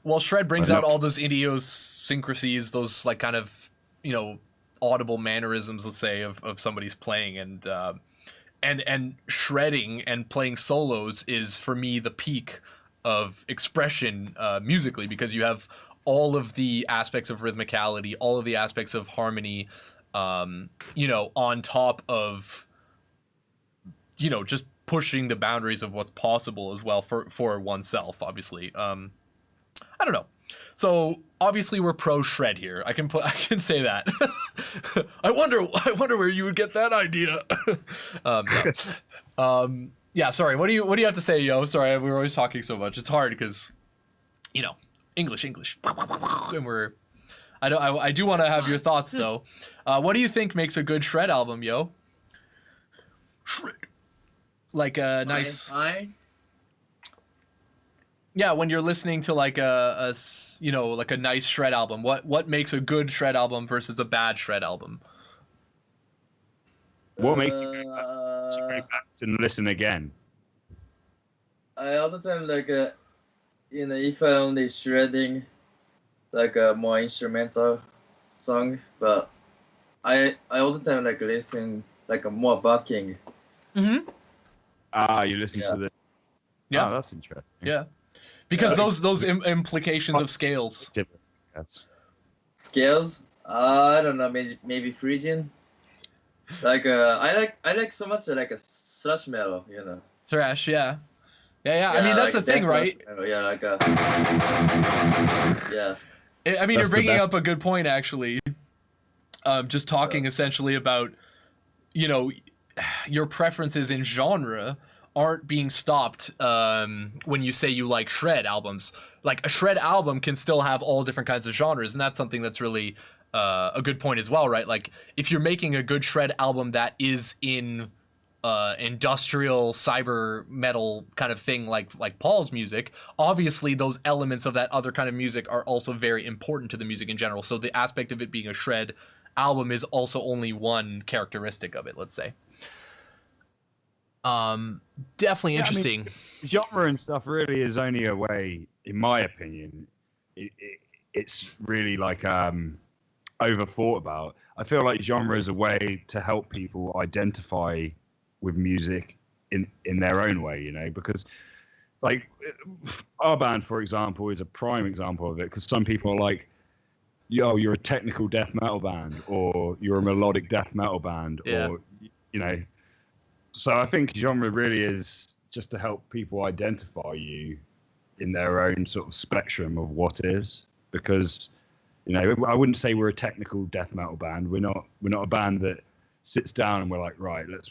Well, shred brings out all those idiosyncrasies, those like kind of, you know, audible mannerisms, let's say, of somebody's playing, and shredding and playing solos is for me the peak of expression musically, because you have all of the aspects of rhythmicality, all of the aspects of harmony, you know, on top of, you know, just pushing the boundaries of what's possible as well for oneself, obviously. I don't know. So obviously we're pro shred here. I can say that. I wonder where you would get that idea. No. Yeah, sorry. What do you have to say, yo? Sorry, we're always talking so much. It's hard because, you know, English, and I do want to have your thoughts though. What do you think makes a good shred album, yo? Shred. Like a nice. Yeah, when you're listening to like a you know, like a nice shred album, what makes a good shred album versus a bad shred album?
What makes you go back and listen again?
I all the time like you know, if I only shredding like a more instrumental song, but I all the time like listen like a more backing.
Mm-hmm.
You listen to the.
Yeah,
that's interesting.
Yeah, because those implications of scales.
Yes.
Scales? I don't know. Maybe Phrygian. Like I like so much like a thrash metal, you know.
Thrash, yeah. I mean, that's
like
the thing, right?
Yeah, like a. Yeah.
I mean,
That's
you're bringing up a good point, actually. Just talking essentially about, you know, your preferences in genre aren't being stopped when you say you like shred albums. Like a shred album can still have all different kinds of genres, and that's something that's really a good point as well, right? Like if you're making a good shred album that is in industrial cyber metal kind of thing, like Paul's music, obviously those elements of that other kind of music are also very important to the music in general. So the aspect of it being a shred album is also only one characteristic of it, let's say. Definitely interesting.
I mean, genre and stuff really is only a way, in my opinion, it's really like overthought about. I feel like genre is a way to help people identify with music in their own way, you know, because like our band, for example, is a prime example of it, because some people are like, yo, you're a technical death metal band, or you're a melodic death metal band, or, you know. So I think genre really is just to help people identify you in their own sort of spectrum of what is, because, you know, I wouldn't say we're a technical death metal band. We're not a band that sits down and we're like, right, let's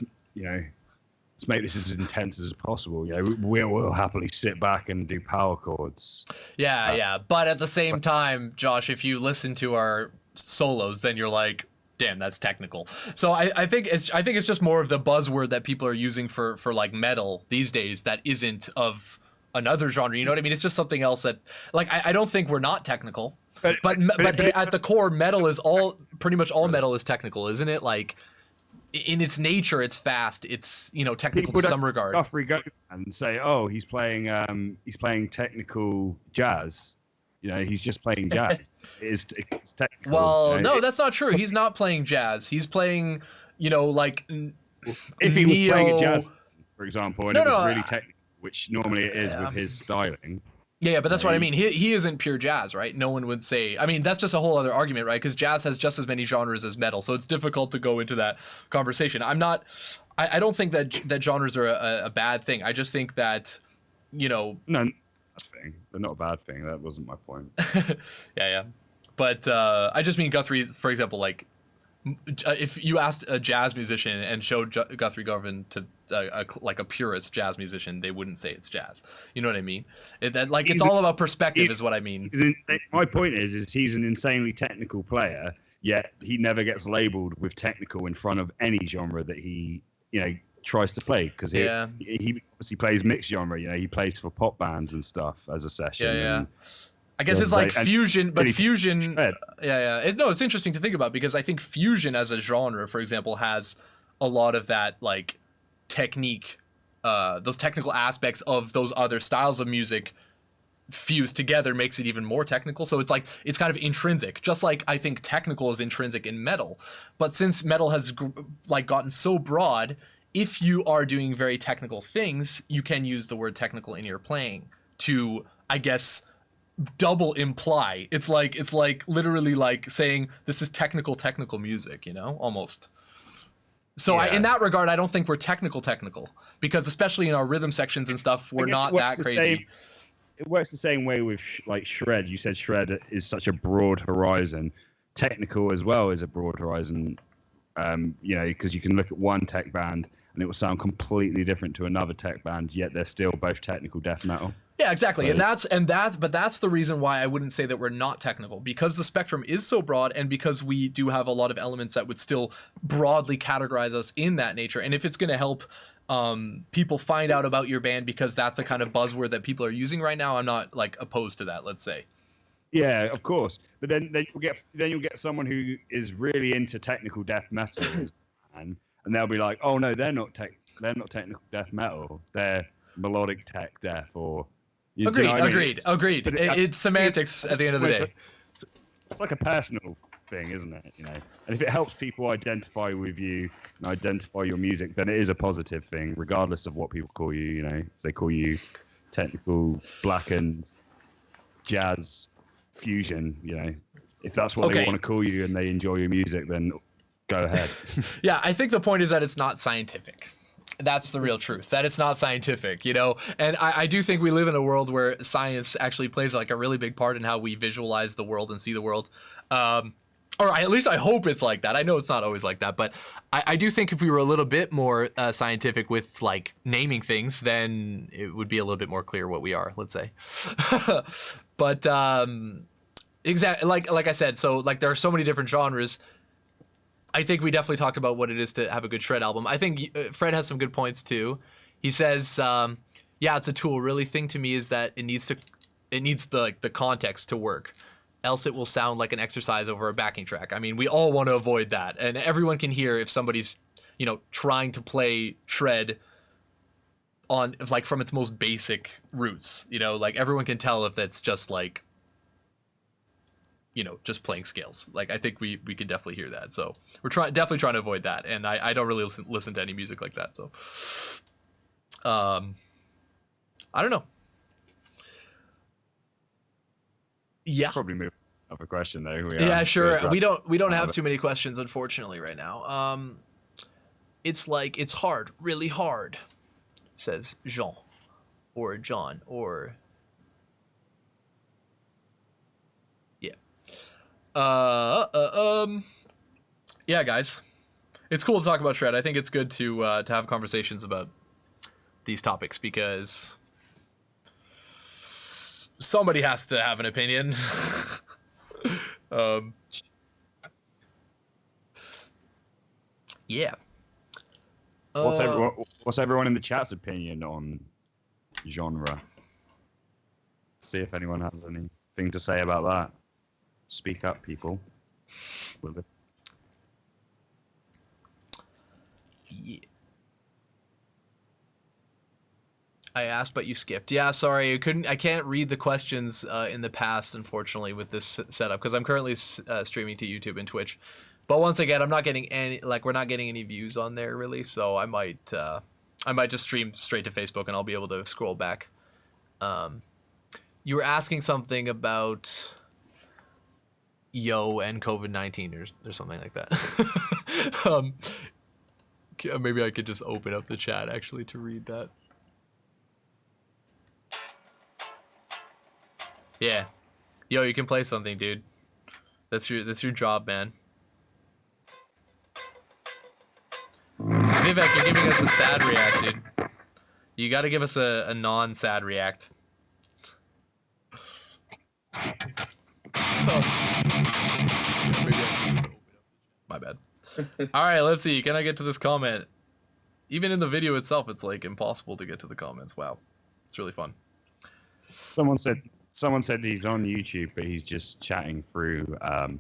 make this as intense as possible. You know, we'll happily sit back and do power chords.
Yeah. But at the same time, Josh, if you listen to our solos, then you're like, damn, that's technical. So I think it's just more of the buzzword that people are using for like metal these days that isn't of another genre. You know what I mean? It's just something else that, like, I don't think we're not technical, but at the core, metal is pretty much all metal is technical, isn't it? Like, in its nature, it's fast. It's, you know, technical to some regard.
Guthrie go and say, oh, he's playing technical jazz. You know, he's just playing jazz. It's technical.
Well,
you know?
no, that's not true. He's not playing jazz. He's playing, like
If he was playing a
neo-
jazz, for example, and
No,
it was
no,
really technical, which normally it is
Yeah.
with his styling.
Yeah, but that's what I
Right.
mean. He isn't pure jazz, right? No one would say. I mean, that's just a whole other argument, right? Because jazz has just as many genres as metal, so it's difficult to go into that conversation. I don't think that genres are a bad thing. I just think that,
No, bad thing. They're not a bad thing. That wasn't my point.
yeah. But I just mean Guthrie, for example, like if you asked a jazz musician and showed Guthrie Govan to like a purist jazz musician, they wouldn't say it's jazz. You know what I mean? It's all about perspective, is what I mean.
My point is he's an insanely technical player, yet he never gets labeled with technical in front of any genre that he, tries to play, because he obviously plays mixed genre. He plays for pop bands and stuff as a session.
Yeah.
And,
I guess it's like fusion, but fusion.
Shred.
Yeah. It's interesting to think about, because I think fusion as a genre, for example, has a lot of that like technique, those technical aspects of those other styles of music fused together makes it even more technical. So it's kind of intrinsic, just like I think technical is intrinsic in metal. But since metal has gotten so broad, if you are doing very technical things, you can use the word technical in your playing to, I guess, double imply. It's like literally like saying this is technical music, almost. So
Yeah.
in that regard, I don't think we're technical, because especially in our rhythm sections and stuff, we're not that crazy.
It works the same way with like shred. You said shred is such a broad horizon. Technical as well is a broad horizon. Because you can look at one tech band and it will sound completely different to another tech band, yet they're still both technical death metal.
Yeah, exactly.
So,
But that's the reason why I wouldn't say that we're not technical, because the spectrum is so broad, and because we do have a lot of elements that would still broadly categorize us in that nature. And if it's going to help people find out about your band, because that's a kind of buzzword that people are using right now, I'm not like opposed to that, let's say.
Yeah, of course. But then you'll get someone who is really into technical death metal, and they'll be like, "Oh no, they're not technical death metal. They're melodic tech death." Or
Agreed.
But
It's semantics at the end of the day.
It's like a personal thing, isn't it? And if it helps people identify with you and identify your music, then it is a positive thing, regardless of what people call you. If they call you technical, blackened, jazz, fusion, if that's what they want to call you and they enjoy your music, then go ahead.
Yeah, I think the point is that it's not scientific. That's the real truth, that it's not scientific, And I do think we live in a world where science actually plays like a really big part in how we visualize the world and see the world. At least I hope it's like that. I know it's not always like that, but I do think if we were a little bit more scientific with like naming things, then it would be a little bit more clear what we are, let's say. But exactly, like I said, so like there are so many different genres. I think we definitely talked about what it is to have a good shred album. I think Fred has some good points too. He says, it's a tool. Really thing to me is that it needs the context to work. Else it will sound like an exercise over a backing track. I mean, we all want to avoid that. And everyone can hear if somebody's, trying to play shred on like from its most basic roots, like everyone can tell if that's just like, just playing scales. Like I think we could definitely hear that. So we're definitely trying to avoid that. And I don't really listen to any music like that. So, I don't know. Yeah.
Probably move up a question though.
Yeah, sure. We don't have too many questions, unfortunately, right now. It's hard, really hard, says Jean, or John, or yeah. Yeah, guys, it's cool to talk about shred. I think it's good to have conversations about these topics, because somebody has to have an opinion. Yeah.
What's everyone in the chat's opinion on genre? See if anyone has anything to say about that. Speak up, people.
Yeah. I asked, but you skipped. Yeah, sorry, I can't read the questions in the past, unfortunately, with this setup because I'm currently streaming to YouTube and Twitch. But once again, I'm not getting we're not getting any views on there really, so I might just stream straight to Facebook and I'll be able to scroll back. You were asking something about Yo and COVID-19 or something like that. Maybe I could just open up the chat actually to read that. Yeah. Yo, you can play something, dude. That's your job, man. Vivek, you're giving us a sad react, dude. You gotta give us a non-sad react. My bad. Alright, let's see. Can I get to this comment? Even in the video itself, it's like impossible to get to the comments. Wow. It's really fun.
Someone said he's on YouTube, but he's just chatting through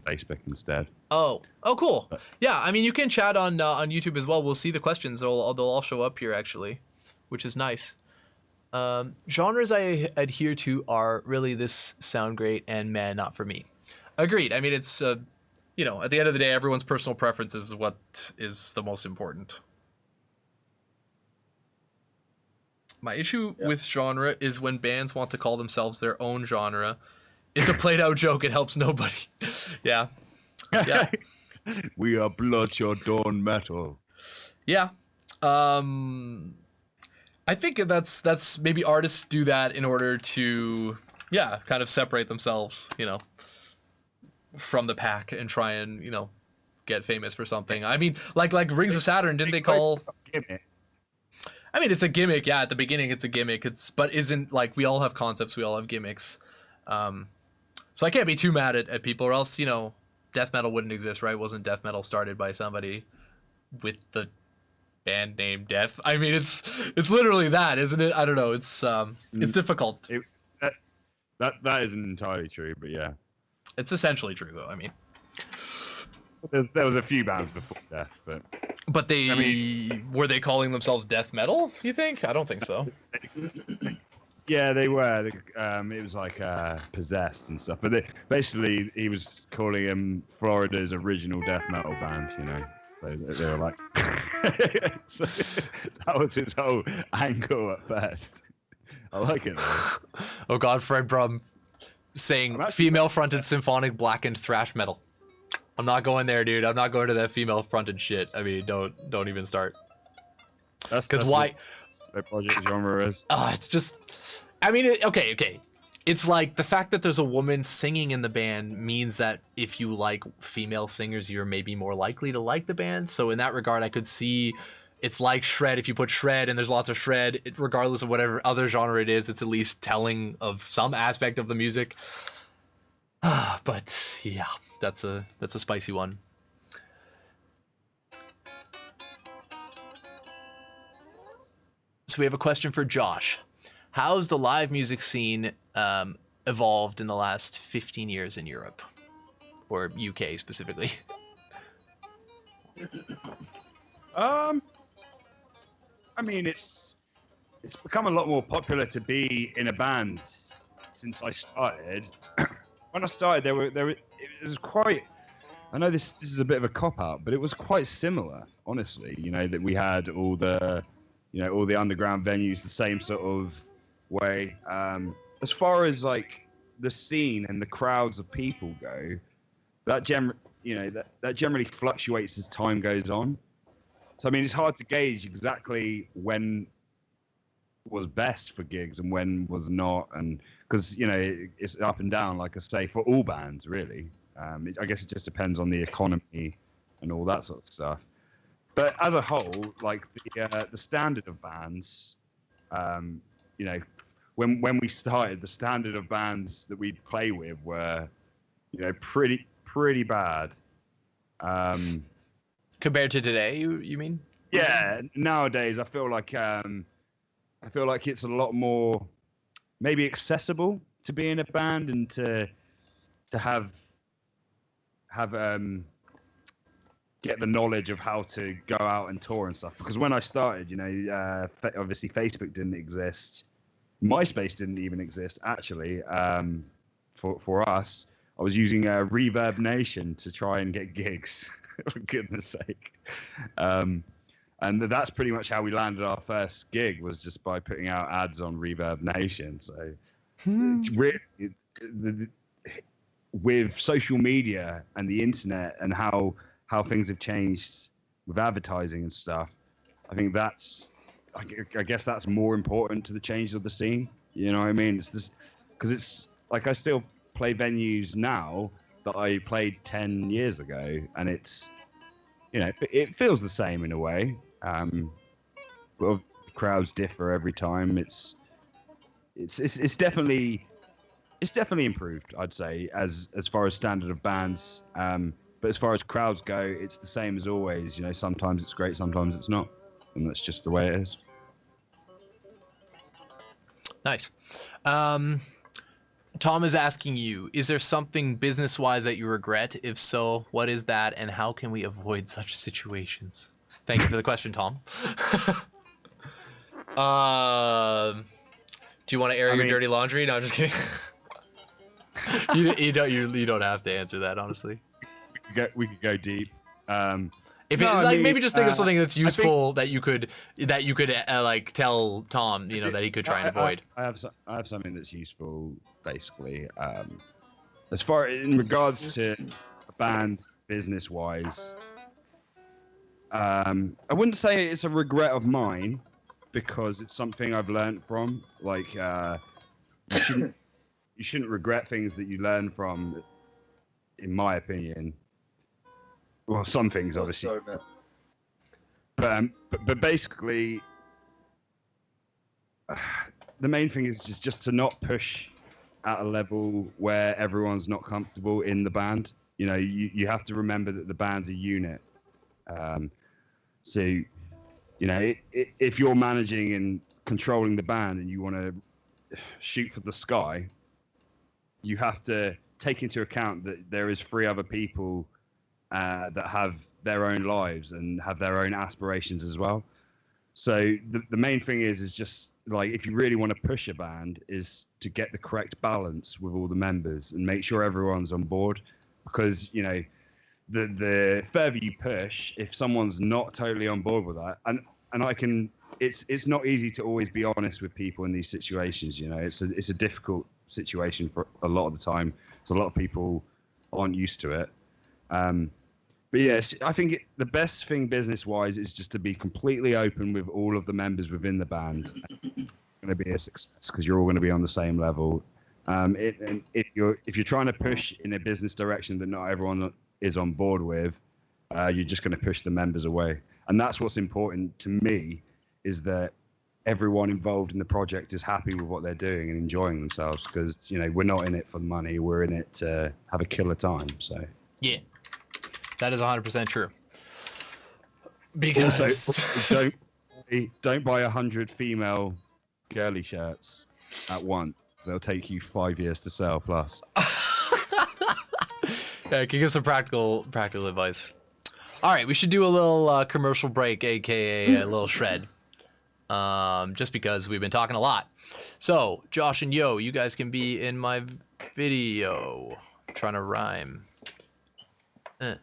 Facebook instead.
Oh, cool. Yeah, I mean, you can chat on YouTube as well. We'll see the questions. They'll all show up here actually, which is nice. Genres I adhere to are really this sound great and man, not for me. Agreed. I mean, it's you know, at the end of the day, everyone's personal preference is what is the most important. My issue with genre is when bands want to call themselves their own genre. It's a played out joke. It helps nobody. Yeah. Yeah.
We are Bloodshot Dawn metal.
Yeah. I think that's maybe artists do that in order to, yeah, kind of separate themselves, you know, from the pack and try and, you know, get famous for something. I mean, like Rings of Saturn, didn't they call... I mean, it's a gimmick. Yeah, at the beginning, it's a gimmick. But isn't like we all have concepts. We all have gimmicks. So I can't be too mad at people, or else, you know, death metal wouldn't exist, right? Wasn't death metal started by somebody with the band name Death? I mean, it's literally that, isn't it? I don't know. It's difficult.
That isn't entirely true, but yeah,
it's essentially true, though. I mean,
there was a few bands before Death,
but were they calling themselves death metal? You think? I don't think so.
Yeah, they were. It was like Possessed and stuff. But basically, he was calling him Florida's original death metal band. You know, they were like. So that was his whole angle at first. I like it though.
Oh God, Fred Brum saying female-fronted symphonic blackened thrash metal. I'm not going there, dude. I'm not going to that female-fronted shit. I mean, don't even start. Because why?
Their project genre is.
It's just. I mean, okay. It's like the fact that there's a woman singing in the band means that if you like female singers, you're maybe more likely to like the band. So in that regard, I could see it's like Shred. If you put Shred and there's lots of Shred, regardless of whatever other genre it is, it's at least telling of some aspect of the music. But yeah, that's a spicy one. So we have a question for Josh. How's the live music scene evolved in the last 15 years in Europe? Or UK specifically?
I mean, it's become a lot more popular to be in a band since I started. When I started, it was quite. I know this is a bit of a cop out, but it was quite similar, honestly. You know, that we had all the underground venues, the same sort of way. As far as like the scene and the crowds of people go, that generally fluctuates as time goes on. So I mean, it's hard to gauge exactly when was best for gigs and when was not, and because it's up and down, like I say, for all bands really. I guess it just depends on the economy and all that sort of stuff. But as a whole, like the standard of bands, when we started, the standard of bands that we'd play with were, pretty bad.
Compared to today, you mean?
Yeah, nowadays I feel like it's a lot more maybe accessible to be in a band and to have get the knowledge of how to go out and tour and stuff. Because when I started, you know, obviously Facebook didn't exist. MySpace didn't even exist, actually. For us, I was using Reverb Nation to try and get gigs, for goodness sake. And that's pretty much how we landed our first gig, was just by putting out ads on Reverb Nation. So it's really, with social media and the internet and how things have changed with advertising and stuff, I think I guess that's more important to the change of the scene. You know what I mean? It's just because it's like I still play venues now that I played 10 years ago, and it's, you know, it feels the same in a way. Well, crowds differ every time. It's definitely improved, I'd say, as far as standard of bands. But as far as crowds go, it's the same as always. You know, sometimes it's great, sometimes it's not, and that's just the way it is.
Nice. Tom is asking you, is there something business-wise that you regret? If so, what is that, and how can we avoid such situations? Thank you for the question, Tom. Do you want to air your dirty laundry? No, I'm just kidding. you don't have to answer that, honestly.
We could go deep.
If it's like, maybe just think of something that's useful that you could like tell Tom, you know, that he could try and avoid.
I have something that's useful, basically. As far in regards to a band business wise, I wouldn't say it's a regret of mine, because it's something I've learned from. Like, you shouldn't regret things that you learn from, in my opinion. Well, some things, obviously.
Sorry,
but basically, the main thing is just to not push at a level where everyone's not comfortable in the band. You know, you have to remember that the band's a unit. So, you know, if you're managing and controlling the band and you want to shoot for the sky, you have to take into account that there is 3 other people that have their own lives and have their own aspirations as well. So the main thing is just like, if you really want to push a band, is to get the correct balance with all the members and make sure everyone's on board. Because, you know, the further you push, if someone's not totally on board with that, and it's not easy to always be honest with people in these situations. You know, it's a difficult situation for a lot of the time. So a lot of people aren't used to it. But yes, I think the best thing business-wise is just to be completely open with all of the members within the band. It's going to be a success because you're all going to be on the same level. And if you're trying to push in a business direction that not everyone is on board with, you're just going to push the members away. And that's what's important to me, is that everyone involved in the project is happy with what they're doing and enjoying themselves, because, you know, we're not in it for the money, we're in it to have a killer time. So
yeah, that is 100% true. Because
also, don't buy 100 female girly shirts at once. They'll take you 5 years to sell plus.
Yeah, can give some practical advice. All right, we should do a little commercial break, aka a little shred. Just because we've been talking a lot. So, Josh and Yo, you guys can be in my video. I'm trying to rhyme. All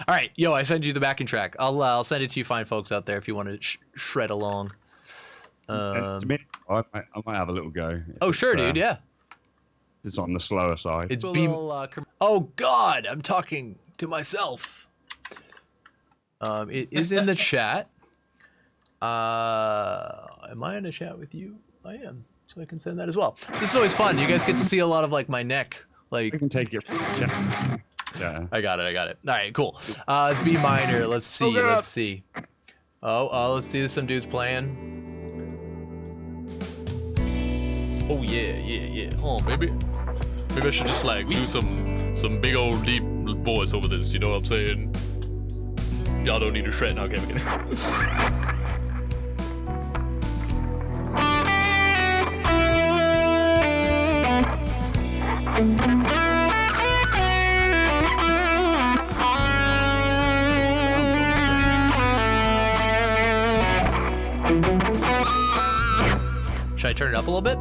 right, Yo, I send you the backing track. I'll send it to you fine folks out there if you want to shred along.
To me, I might have a little go.
Oh, sure, dude, yeah.
It's on the slower side.
It's oh, God, I'm talking to myself. It is in the chat. Am I in a chat with you? I am, so I can send that as well. This is always fun. You guys get to see a lot of like my neck. Like,
I can take your chat. Yeah.
I got it. All right, cool. It's B minor. Let's see. Let's see. Let's see. Some dudes playing. Oh yeah. Oh, maybe I should just like do some big old deep voice over this. You know what I'm saying? Y'all don't need to shred. Okay, I'm kidding. Should I turn it up a little bit?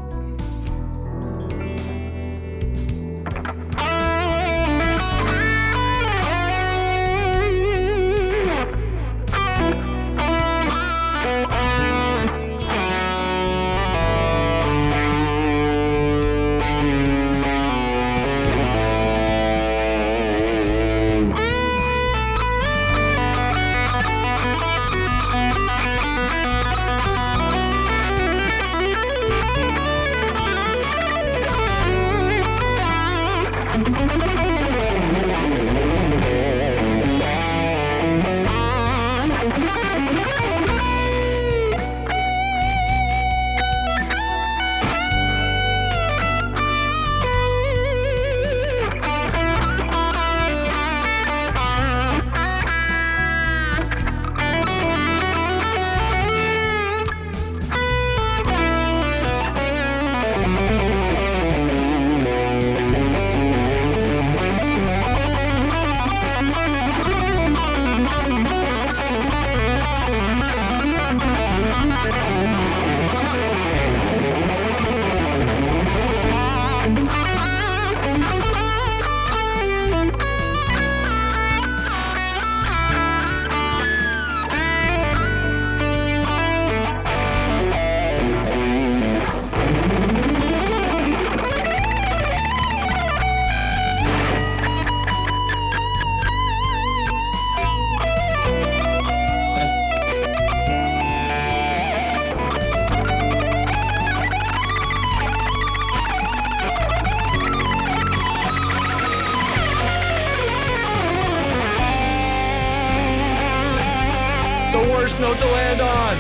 Worst note to land on.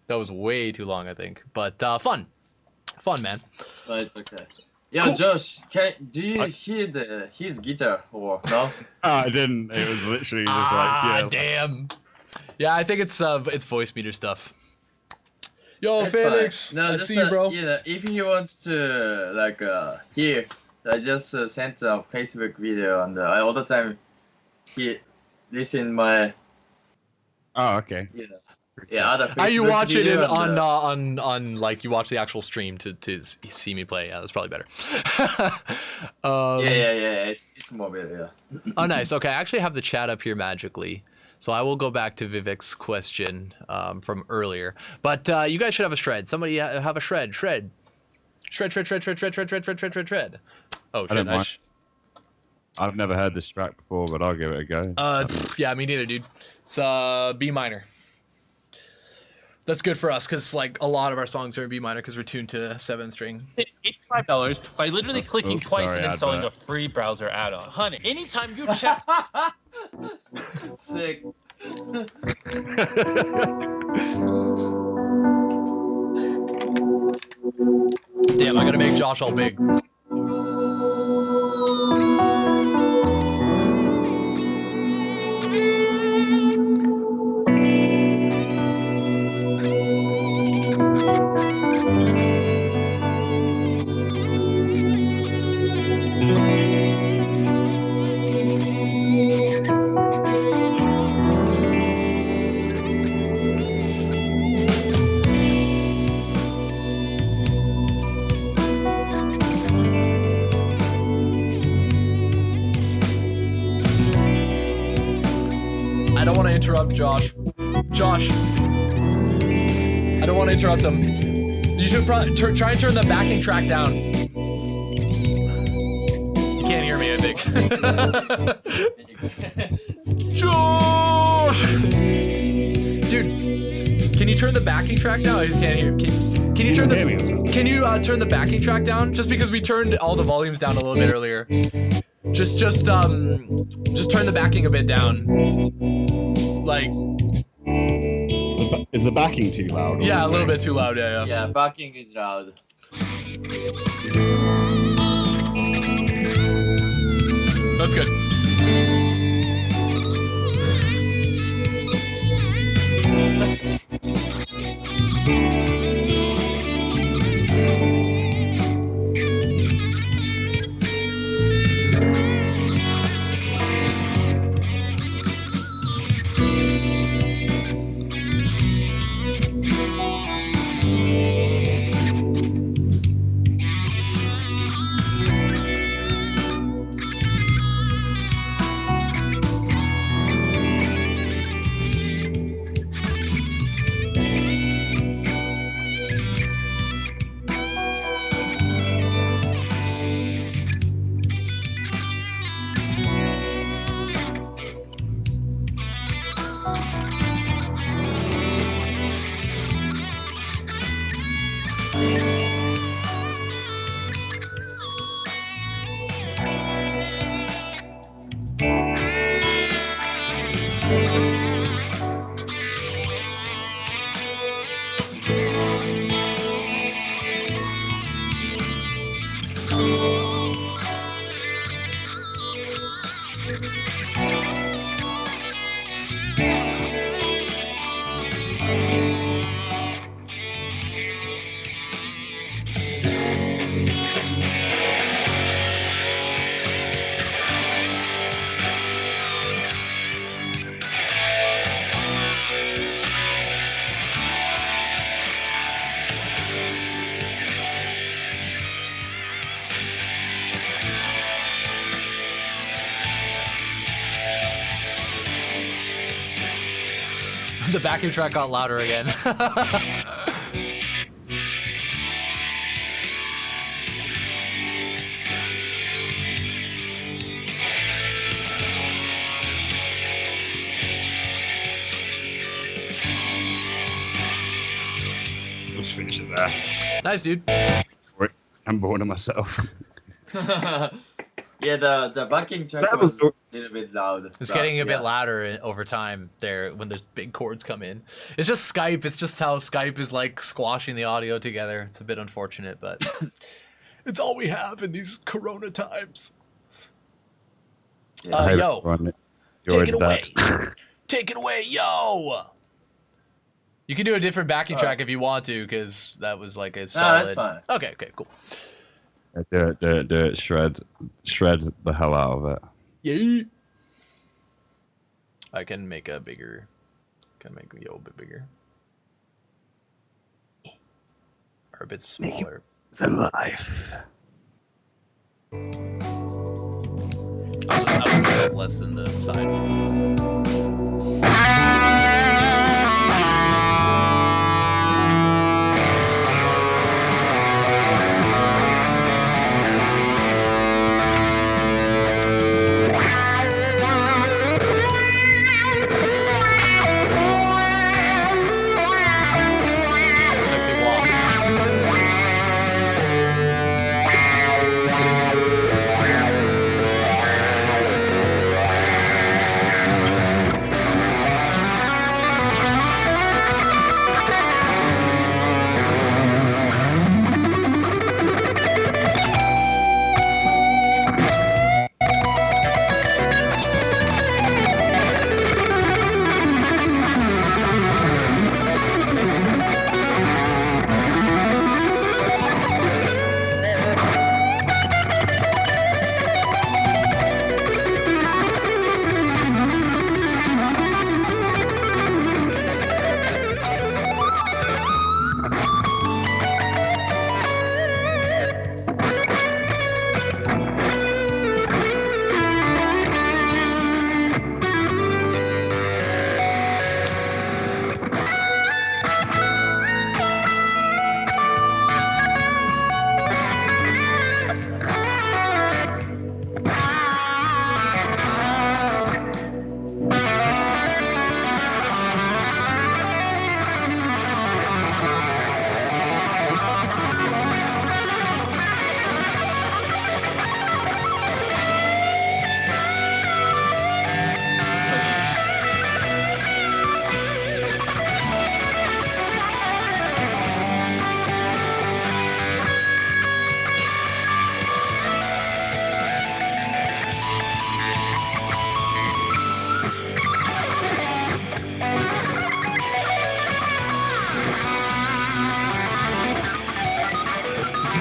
That was way too long, I think, but fun, man.
But it's okay. Yeah, cool. Josh, do you hear his guitar or no?
I didn't. It was literally just like, yeah.
Damn. Yeah, I think it's voice meter stuff. Yo,
That's
Felix,
no,
I see you, bro.
Yeah, if he wants to like hear, I just sent a Facebook video and I all the time listen my.
Oh, okay.
Yeah. Yeah, other Facebook
you watch it
video
on like you watch the actual stream to see me play. Yeah, that's probably better.
Yeah. It's more better. Yeah.
Oh, nice. Okay, I actually have the chat up here magically, so I will go back to Vivek's question from earlier. But you guys should have a shred. Somebody have a shred. Shred. Oh, shit.
I've never heard this track before, but I'll give it a go.
Yeah, me neither, dude. It's B minor. That's good for us because like a lot of our songs are in B minor because we're tuned to 7-string.
$85 by literally clicking twice and installing a free browser add-on. Honey, anytime you check.
Sick.
Damn, I gotta make Josh all big. I don't want to interrupt Josh. I don't want to interrupt him. You should probably try and turn the backing track down. You can't hear me, I think. Josh! Dude, can you turn the backing track down? I just can't hear. Can you turn the turn the backing track down? Just because we turned all the volumes down a little bit earlier. Just turn the backing a bit down. Like.
Is the backing too loud?
Yeah, a little bit too loud. Yeah, yeah.
Yeah, backing is loud.
That's good. The backing track got louder again.
Let's finish it there.
Nice, dude.
I'm bored of myself.
Yeah, the backing track was a little bit loud.
It's getting a bit louder over time there when those big chords come in. It's just Skype. It's just how Skype is like squashing the audio together. It's a bit unfortunate, but it's all we have in these Corona times. Yo, take it away. Take it away, yo. You can do a different backing track if you want to, because that was like a solid.
No, that's fine.
Okay, cool.
Do it. Shred the hell out of it.
Yeah. I can make a bigger. Can make yo a bit bigger. Or a bit smaller.
The life.
I'll just have less in the side.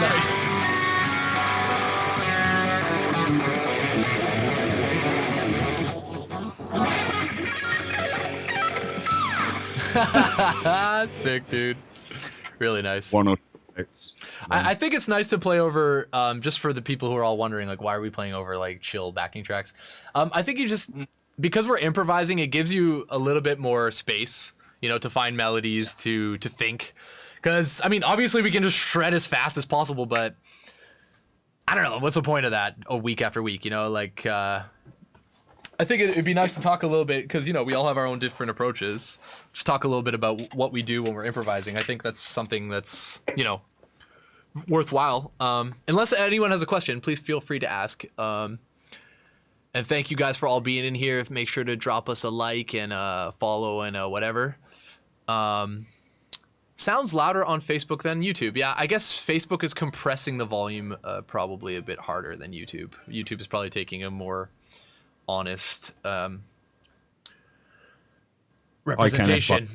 Nice. Sick, dude. Really nice.
One or two notes.
I think it's nice to play over, just for the people who are all wondering, like, why are we playing over, like, chill backing tracks? I think you just, because we're improvising, it gives you a little bit more space, you know, to find melodies, to think. Because, I mean, obviously we can just shred as fast as possible, but I don't know, what's the point of that week after week, you know? Like, I think it'd be nice to talk a little bit, because, you know, we all have our own different approaches. Just talk a little bit about what we do when we're improvising. I think that's something that's, you know, worthwhile. Unless anyone has a question, please feel free to ask. And thank you guys for all being in here. Make sure to drop us a like and follow and whatever. Sounds louder on Facebook than YouTube. Yeah, I guess Facebook is compressing the volume probably a bit harder than YouTube. YouTube is probably taking a more honest representation.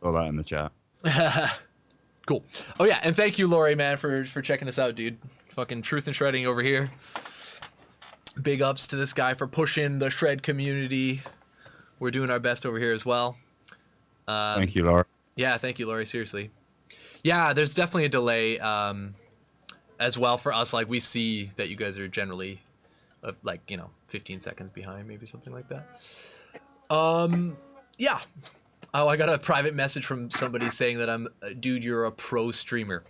All that in the chat.
Cool. Oh yeah, and thank you, Lori, man, for checking us out, dude. Fucking truth and shredding over here. Big ups to this guy for pushing the shred community. We're doing our best over here as well.
Thank you, Laura.
Yeah, thank you, Lori. Seriously. Yeah, there's definitely a delay as well for us. Like, we see that you guys are generally like, you know, 15 seconds behind, maybe something like that. Yeah. Oh, I got a private message from somebody saying that dude, you're a pro streamer.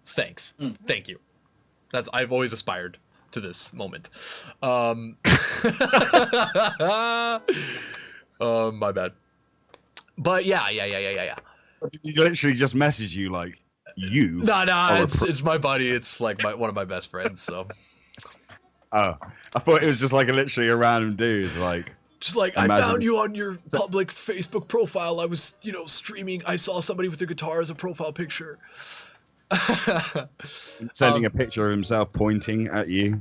Thanks. Thank you. I've always aspired to this moment. My bad. But yeah.
He literally just messaged you like, you.
Nah, it's my buddy. It's like one of my best friends, so.
Oh, I thought it was just like literally a random dude, like.
Just like, I found you on your public Facebook profile. I was, you know, streaming. I saw somebody with a guitar as a profile picture.
Sending a picture of himself pointing at you.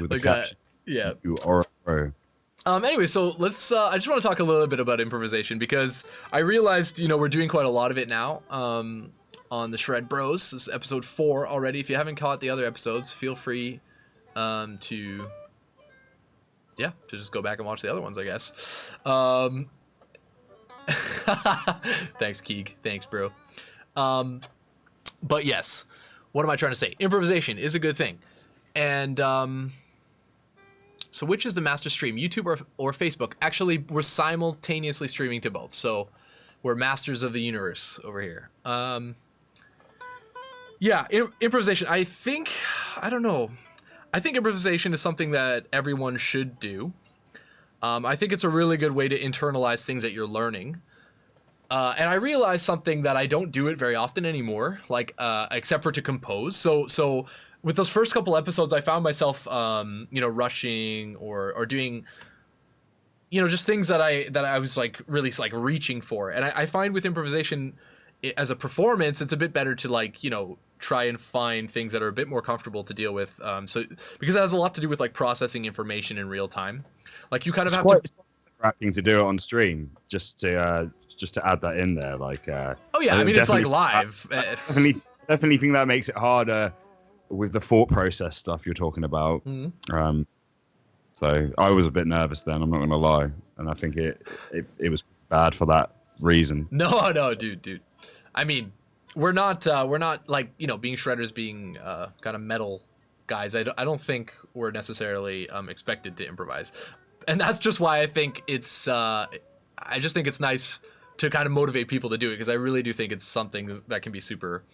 With
like
the caption,
yeah.
You are a pro.
Anyway, so let's, I just want to talk a little bit about improvisation, because I realized, you know, we're doing quite a lot of it now, on the Shred Bros. This is episode 4 already. If you haven't caught the other episodes, feel free, to just go back and watch the other ones, I guess. Thanks, Keeg. Thanks, bro. But yes, what am I trying to say? Improvisation is a good thing. And, so which is the master stream, YouTube or Facebook? Actually, we're simultaneously streaming to both, so we're masters of the universe over here. Yeah, improvisation. I think improvisation is something that everyone should do. I think it's a really good way to internalize things that you're learning. And I realized something that I don't do it very often anymore, like, except for to compose. So with those first couple episodes, I found myself, you know, rushing or doing, you know, just things that I was like really like reaching for. And I find with improvisation as a performance, it's a bit better to, like, you know, try and find things that are a bit more comfortable to deal with. So because it has a lot to do with like processing information in real time. Like, you kind of have to
interacting to do it on stream, just to add that in there. Like,
oh yeah, I mean, it's like live.
Definitely think that makes it harder with the thought process stuff you're talking about.
Mm-hmm.
So I was a bit nervous then, I'm not gonna lie, and I think it was bad for that reason.
No, dude. I mean, we're not like, you know, being shredders, being kind of metal guys. I don't think we're necessarily expected to improvise, and that's just why I think it's I just think it's nice to kind of motivate people to do it, because I really do think it's something that can be super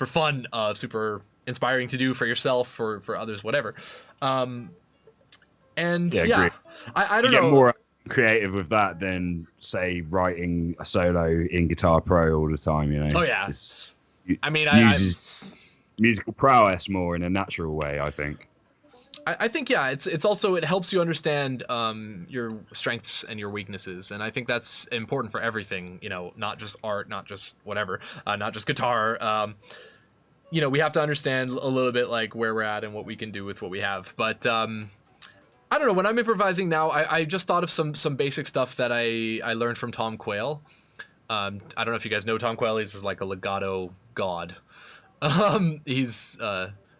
fun, super inspiring to do for yourself, for others, whatever. And yeah, I don't know.
Get more creative with that than, say, writing a solo in Guitar Pro all the time, you know.
Oh yeah. I mean,
uses musical prowess more in a natural way, I think.
I think, yeah, it's also, it helps you understand your strengths and your weaknesses, and I think that's important for everything, you know, not just art, not just whatever, not just guitar. You know, we have to understand a little bit like where we're at and what we can do with what we have. But I don't know, when I'm improvising now, I just thought of some basic stuff that I learned from Tom Quayle. I don't know if you guys know Tom Quayle. He's just like a legato god. He's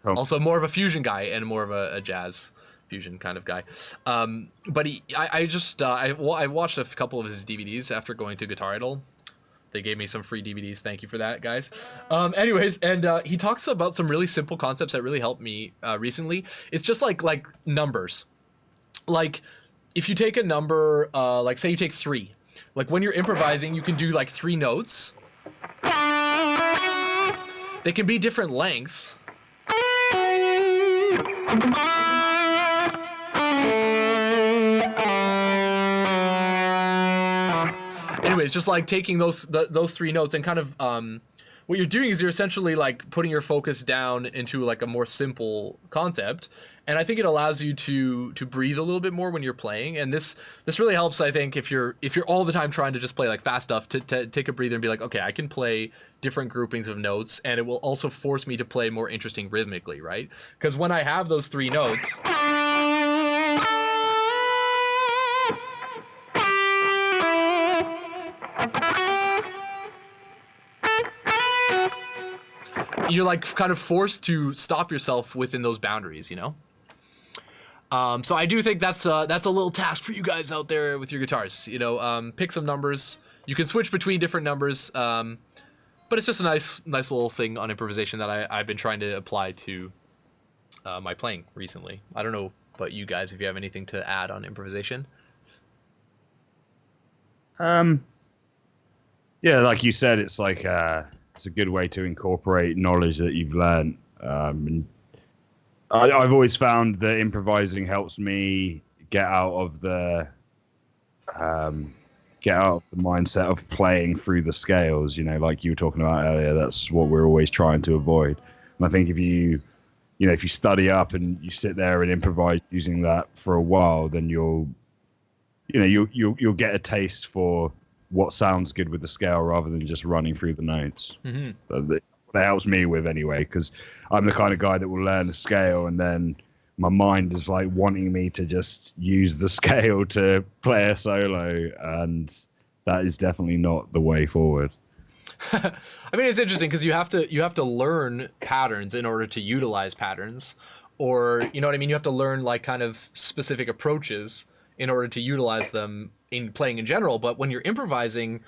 also more of a fusion guy and more of a jazz fusion kind of guy. But I watched a couple of his DVDs after going to Guitar Idol. They gave me some free DVDs. Thank you for that, guys. Anyways, and he talks about some really simple concepts that really helped me recently. It's just like numbers. Like, if you take a number, like say you take 3. Like when you're improvising, you can do like 3 notes. They can be different lengths. Anyways, just like taking those 3 notes and kind of what you're doing is you're essentially like putting your focus down into like a more simple concept, and I think it allows you to breathe a little bit more when you're playing. And this really helps, I think, if you're all the time trying to just play like fast stuff, to take a breather and be like, okay, I can play different groupings of notes, and it will also force me to play more interesting rhythmically, right? Because when I have those 3 notes, you're like kind of forced to stop yourself within those boundaries, you know? So I do think that's a little task for you guys out there with your guitars. You know, pick some numbers. You can switch between different numbers, but it's just a nice little thing on improvisation that I've been trying to apply to my playing recently. I don't know about you guys, if you have anything to add on improvisation.
Yeah, like you said, it's like it's a good way to incorporate knowledge that you've learned. And I've always found that improvising helps me get out of the mindset of playing through the scales. You know, like you were talking about earlier, that's what we're always trying to avoid. And I think if you study up and you sit there and improvise using that for a while, then you'll get a taste for what sounds good with the scale rather than just running through the notes. Mm-hmm. So that helps me with anyway, because I'm the kind of guy that will learn the scale and then my mind is like wanting me to just use the scale to play a solo, and that is definitely not the way forward.
I mean, it's interesting because you have to learn patterns in order to utilize patterns, or you know what I mean. You have to learn like kind of specific approaches in order to utilize them in playing in general. But when you're improvising,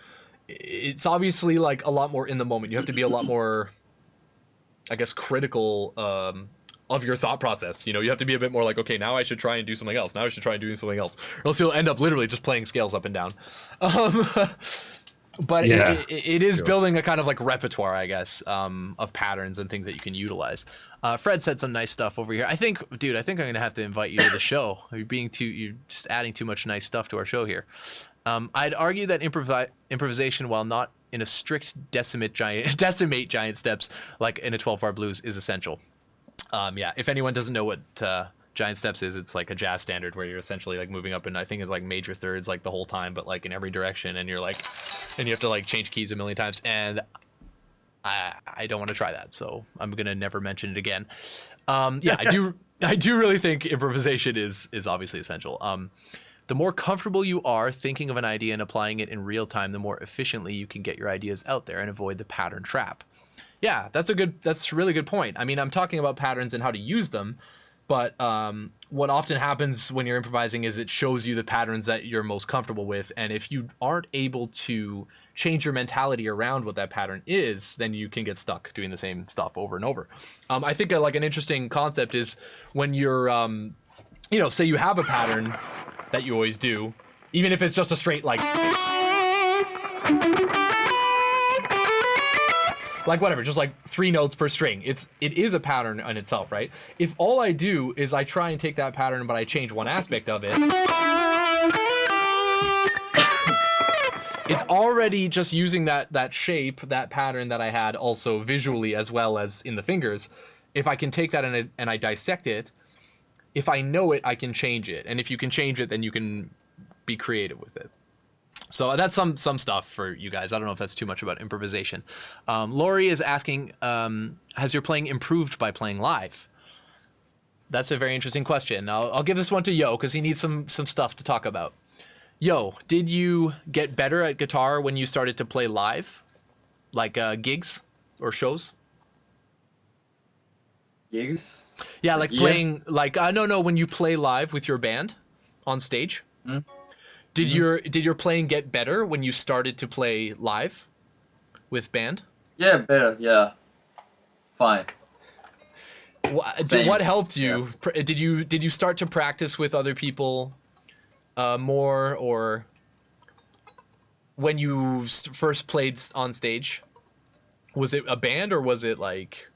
it's obviously like a lot more in the moment. You have to be a lot more, I guess, critical of your thought process. You know, you have to be a bit more like, okay, now I should try and do something else. Now I should try and do something else, or else you'll end up literally just playing scales up and down. But yeah, it is sure. Building a kind of like repertoire, I guess, of patterns and things that you can utilize. Fred said some nice stuff over here. I think I'm gonna have to invite you to the show. You're just adding too much nice stuff to our show here. I'd argue that improvisation, while not in a strict decimate giant steps like in a 12-bar blues, is essential. Yeah, if anyone doesn't know what giant steps is, it's like a jazz standard where you're essentially like moving up, and I think it's like major thirds like the whole time, but like in every direction, and you have to like change keys a million times, and I don't want to try that, so I'm gonna never mention it again. Yeah, I do really think improvisation is obviously essential. The more comfortable you are thinking of an idea and applying it in real time, the more efficiently you can get your ideas out there and avoid the pattern trap. Yeah, that's a really good point. I mean, I'm talking about patterns and how to use them, but what often happens when you're improvising is it shows you the patterns that you're most comfortable with, and if you aren't able to change your mentality around what that pattern is, then you can get stuck doing the same stuff over and over. I think like an interesting concept is when you're, say you have a pattern that you always do, even if it's just a straight like whatever, just like 3 notes per string. It is a pattern in itself, right? If all I do is I try and take that pattern, but I change one aspect of it, it's already just using that shape, that pattern that I had also visually as well as in the fingers. If I can take that and I dissect it, if I know it, I can change it. And if you can change it, then you can be creative with it. So that's some stuff for you guys. I don't know if that's too much about improvisation. Lori is asking, has your playing improved by playing live? That's a very interesting question. I'll give this one to Yo, because he needs some stuff to talk about. Yo, did you get better at guitar when you started to play live? Like gigs or shows?
gigs.
Yeah, like
Yeah.
playing like no, when you play live with your band on stage.
Hmm?
Did your playing get better when you started to play live with band?
Yeah, better. Yeah, fine. Same.
What helped you? Did you start to practice with other people more, or when you first played on stage? Was it a band or was it like?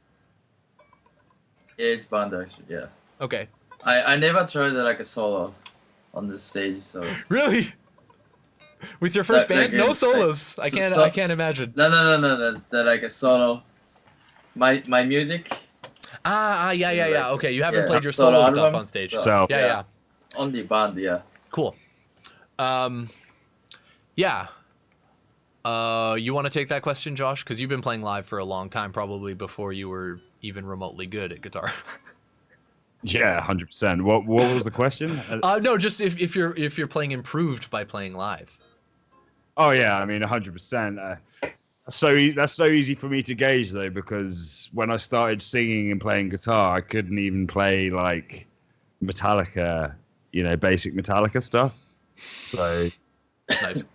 Yeah, it's band actually. Yeah.
Okay.
I never tried like a solo on the stage, so.
Really? With your first band, no
like,
solos.
like,
I can't imagine.
No. That like a solo. My music.
Yeah.
Like,
Okay, you haven't
yeah,
played your
solo
solo stuff
album.
on stage.
So-
Yeah.
Only band, yeah.
Cool. Yeah. You want to take that question, Josh? Because you've been playing live for a long time, probably before you were even remotely good at guitar.
Yeah, 100%. What was the question?
No, just if you're playing improved by playing live.
Oh yeah, I mean 100%. That's so easy for me to gauge though, because when I started singing and playing guitar, I couldn't even play like Metallica, basic Metallica stuff. So
Nice.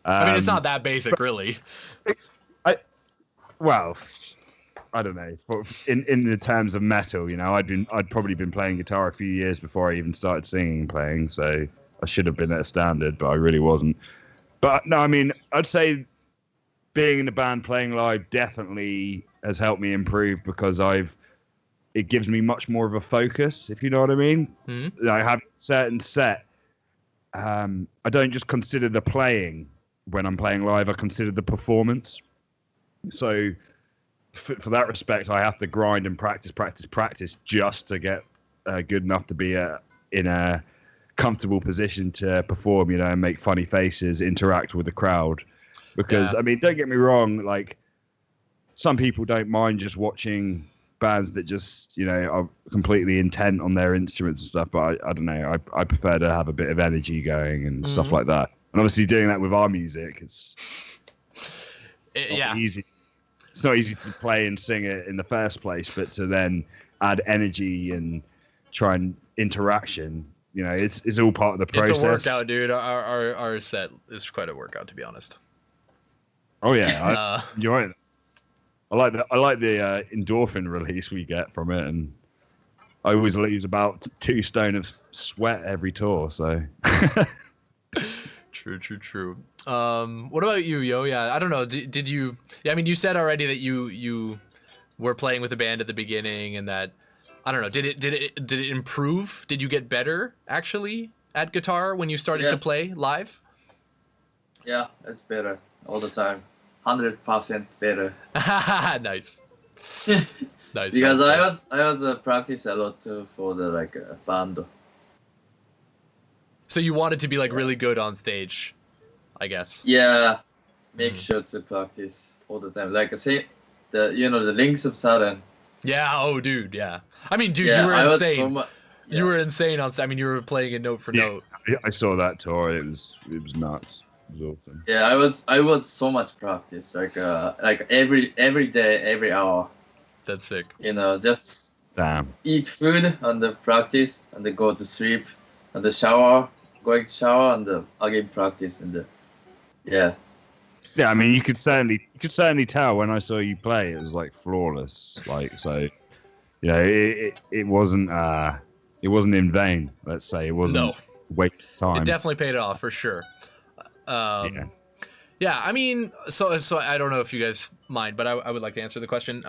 I mean, it's not that basic, really.
Well, I don't know. In the terms of metal, I'd probably been playing guitar a few years before I even started singing and playing, so I should have been at a standard, but I really wasn't. But no, I mean, I'd say being in the band playing live definitely has helped me improve, because it gives me much more of a focus, if you know what I mean.
Mm-hmm.
I have a certain set. I don't just consider the playing when I'm playing live, I consider the performance. So for that respect, I have to grind and practice just to get good enough to be in a comfortable position to perform, and make funny faces, interact with the crowd. Because,
Yeah.
I mean, don't get me wrong, like, some people don't mind just watching bands that just, are completely intent on their instruments and stuff, but I don't know, I prefer to have a bit of energy going and stuff like that. And obviously doing that with our music, it's not easy. It's not easy to play and sing it in the first place, but to then add energy and try and interaction, it's all part of the process.
It's a workout, dude. Our set is quite a workout, to be honest.
Oh yeah, I enjoy it. I like the endorphin release we get from it, and I always lose about 2 stone of sweat every tour. So
True. What about you, Yo? Yeah, I don't know. Did you? Yeah, I mean, you said already that you were playing with a band at the beginning, and that I don't know. Did it improve? Did you get better actually at guitar when you started to play live?
Yeah, it's better all the time. 100% better.
Nice. Nice.
Because
nice.
I was practice a lot too for the band.
So you wanted to be like really good on stage, I guess.
Yeah, make sure to practice all the time. Like say the Links of Saturn.
Yeah. Oh, dude. Yeah. I mean, dude,
Yeah,
you were insane.
Yeah.
You were insane on. I mean, you were playing it note for note.
I saw that tour. It was nuts. It was awesome.
Yeah, I was so much practice. Like every day, every hour.
That's sick.
Just
Damn.
eat food and the practice and then go to sleep and the shower, going to shower and again practice and yeah.
Yeah, I mean, you could certainly tell when I saw you play. It was like flawless. Like, so, it wasn't in vain. Let's say it wasn't waste time.
It definitely paid off for sure. Yeah, I mean, so I don't know if you guys mind, but I would like to answer the question.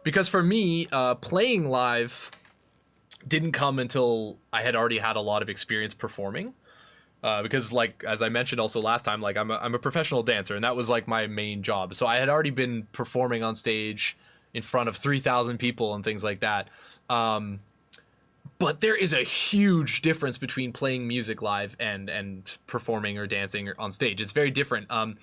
Because for me, playing live didn't come until I had already had a lot of experience performing. Because like, as I mentioned also last time, like I'm a professional dancer, and that was like my main job. So I had already been performing on stage in front of 3,000 people and things like that. But there is a huge difference between playing music live and performing or dancing on stage. It's very different. And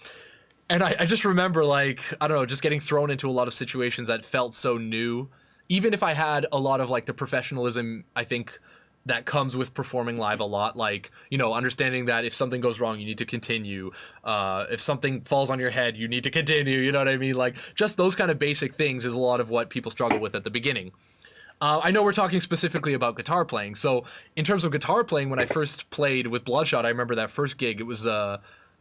I just remember, like, I don't know, just getting thrown into a lot of situations that felt so new. Even if I had a lot of like the professionalism, I think, that comes with performing live a lot, like, understanding that if something goes wrong, you need to continue. If something falls on your head, you need to continue. You know what I mean? Like, just those kind of basic things is a lot of what people struggle with at the beginning. I know we're talking specifically about guitar playing. So in terms of guitar playing, when I first played with Bloodshot, I remember that first gig. It was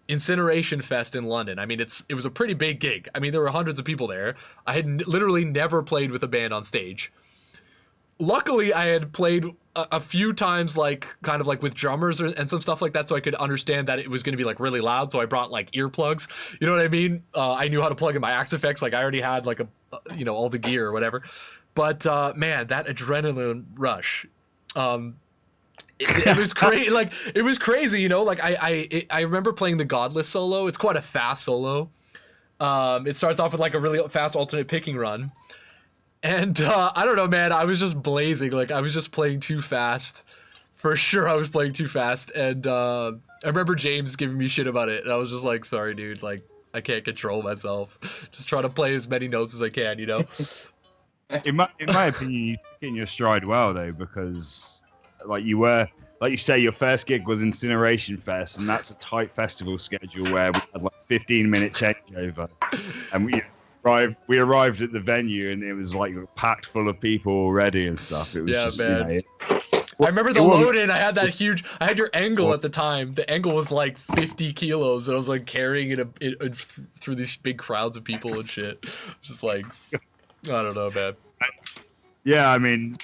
Incineration Fest in London. I mean, it was a pretty big gig. I mean, there were hundreds of people there. I had literally never played with a band on stage. Luckily, I had played a few times, like kind of like with drummers and some stuff like that, so I could understand that it was going to be like really loud. So I brought like earplugs. You know what I mean? I knew how to plug in my Axe effects. Like I already had like all the gear or whatever. But man, that adrenaline rush. It was crazy. Like it was crazy. You know, like I remember playing the Godless solo. It's quite a fast solo. It starts off with like a really fast alternate picking run. And I don't know, man, I was just blazing. Like, I was just playing too fast. For sure, I was playing too fast. And I remember James giving me shit about it. And I was just like, sorry, dude. Like, I can't control myself. Just trying to play as many notes as I can, you know?
In my opinion, you took it in your stride well, though, because, like you say, your first gig was Incineration Fest. And that's a tight festival schedule where we had, like, 15-minute changeover. And we arrived at the venue and it was like packed full of people already and stuff. It was just,
man.
You know,
I remember the load-in. I had your angle at the time. The angle was like 50 kilos, and I was like carrying it through these big crowds of people and shit. Just like, I don't know, man.
Yeah, I mean,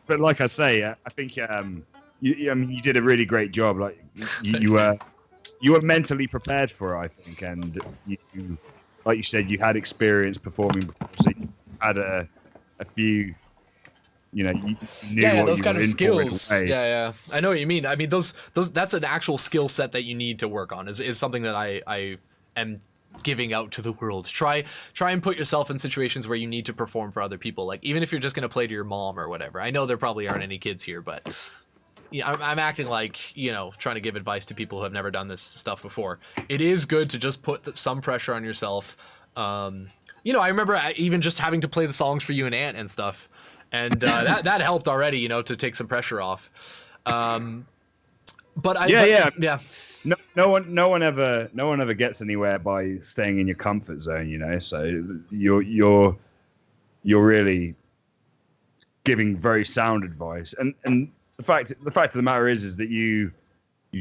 but like I say, I think you did a really great job. Like you were mentally prepared for it, I think, and you like you said, you had experience performing before, so you had a few, you know, you knew what
those
you
kind
were
of
in for in a
skills.
way.
Yeah, I know what you mean. I mean, those that's an actual skill set that you need to work on. Is something that I am giving out to the world. Try and put yourself in situations where you need to perform for other people. Like even if you're just gonna play to your mom or whatever. I know there probably aren't any kids here, but. Yeah, I'm acting like, you know, trying to give advice to people who have never done this stuff before. It is good to just put some pressure on yourself. You know, I remember even just having to play the songs for you and Ant and stuff, and that helped already, you know, to take some pressure off. But yeah.
No one ever gets anywhere by staying in your comfort zone, you know. So you're really giving very sound advice, and the fact of the matter is that you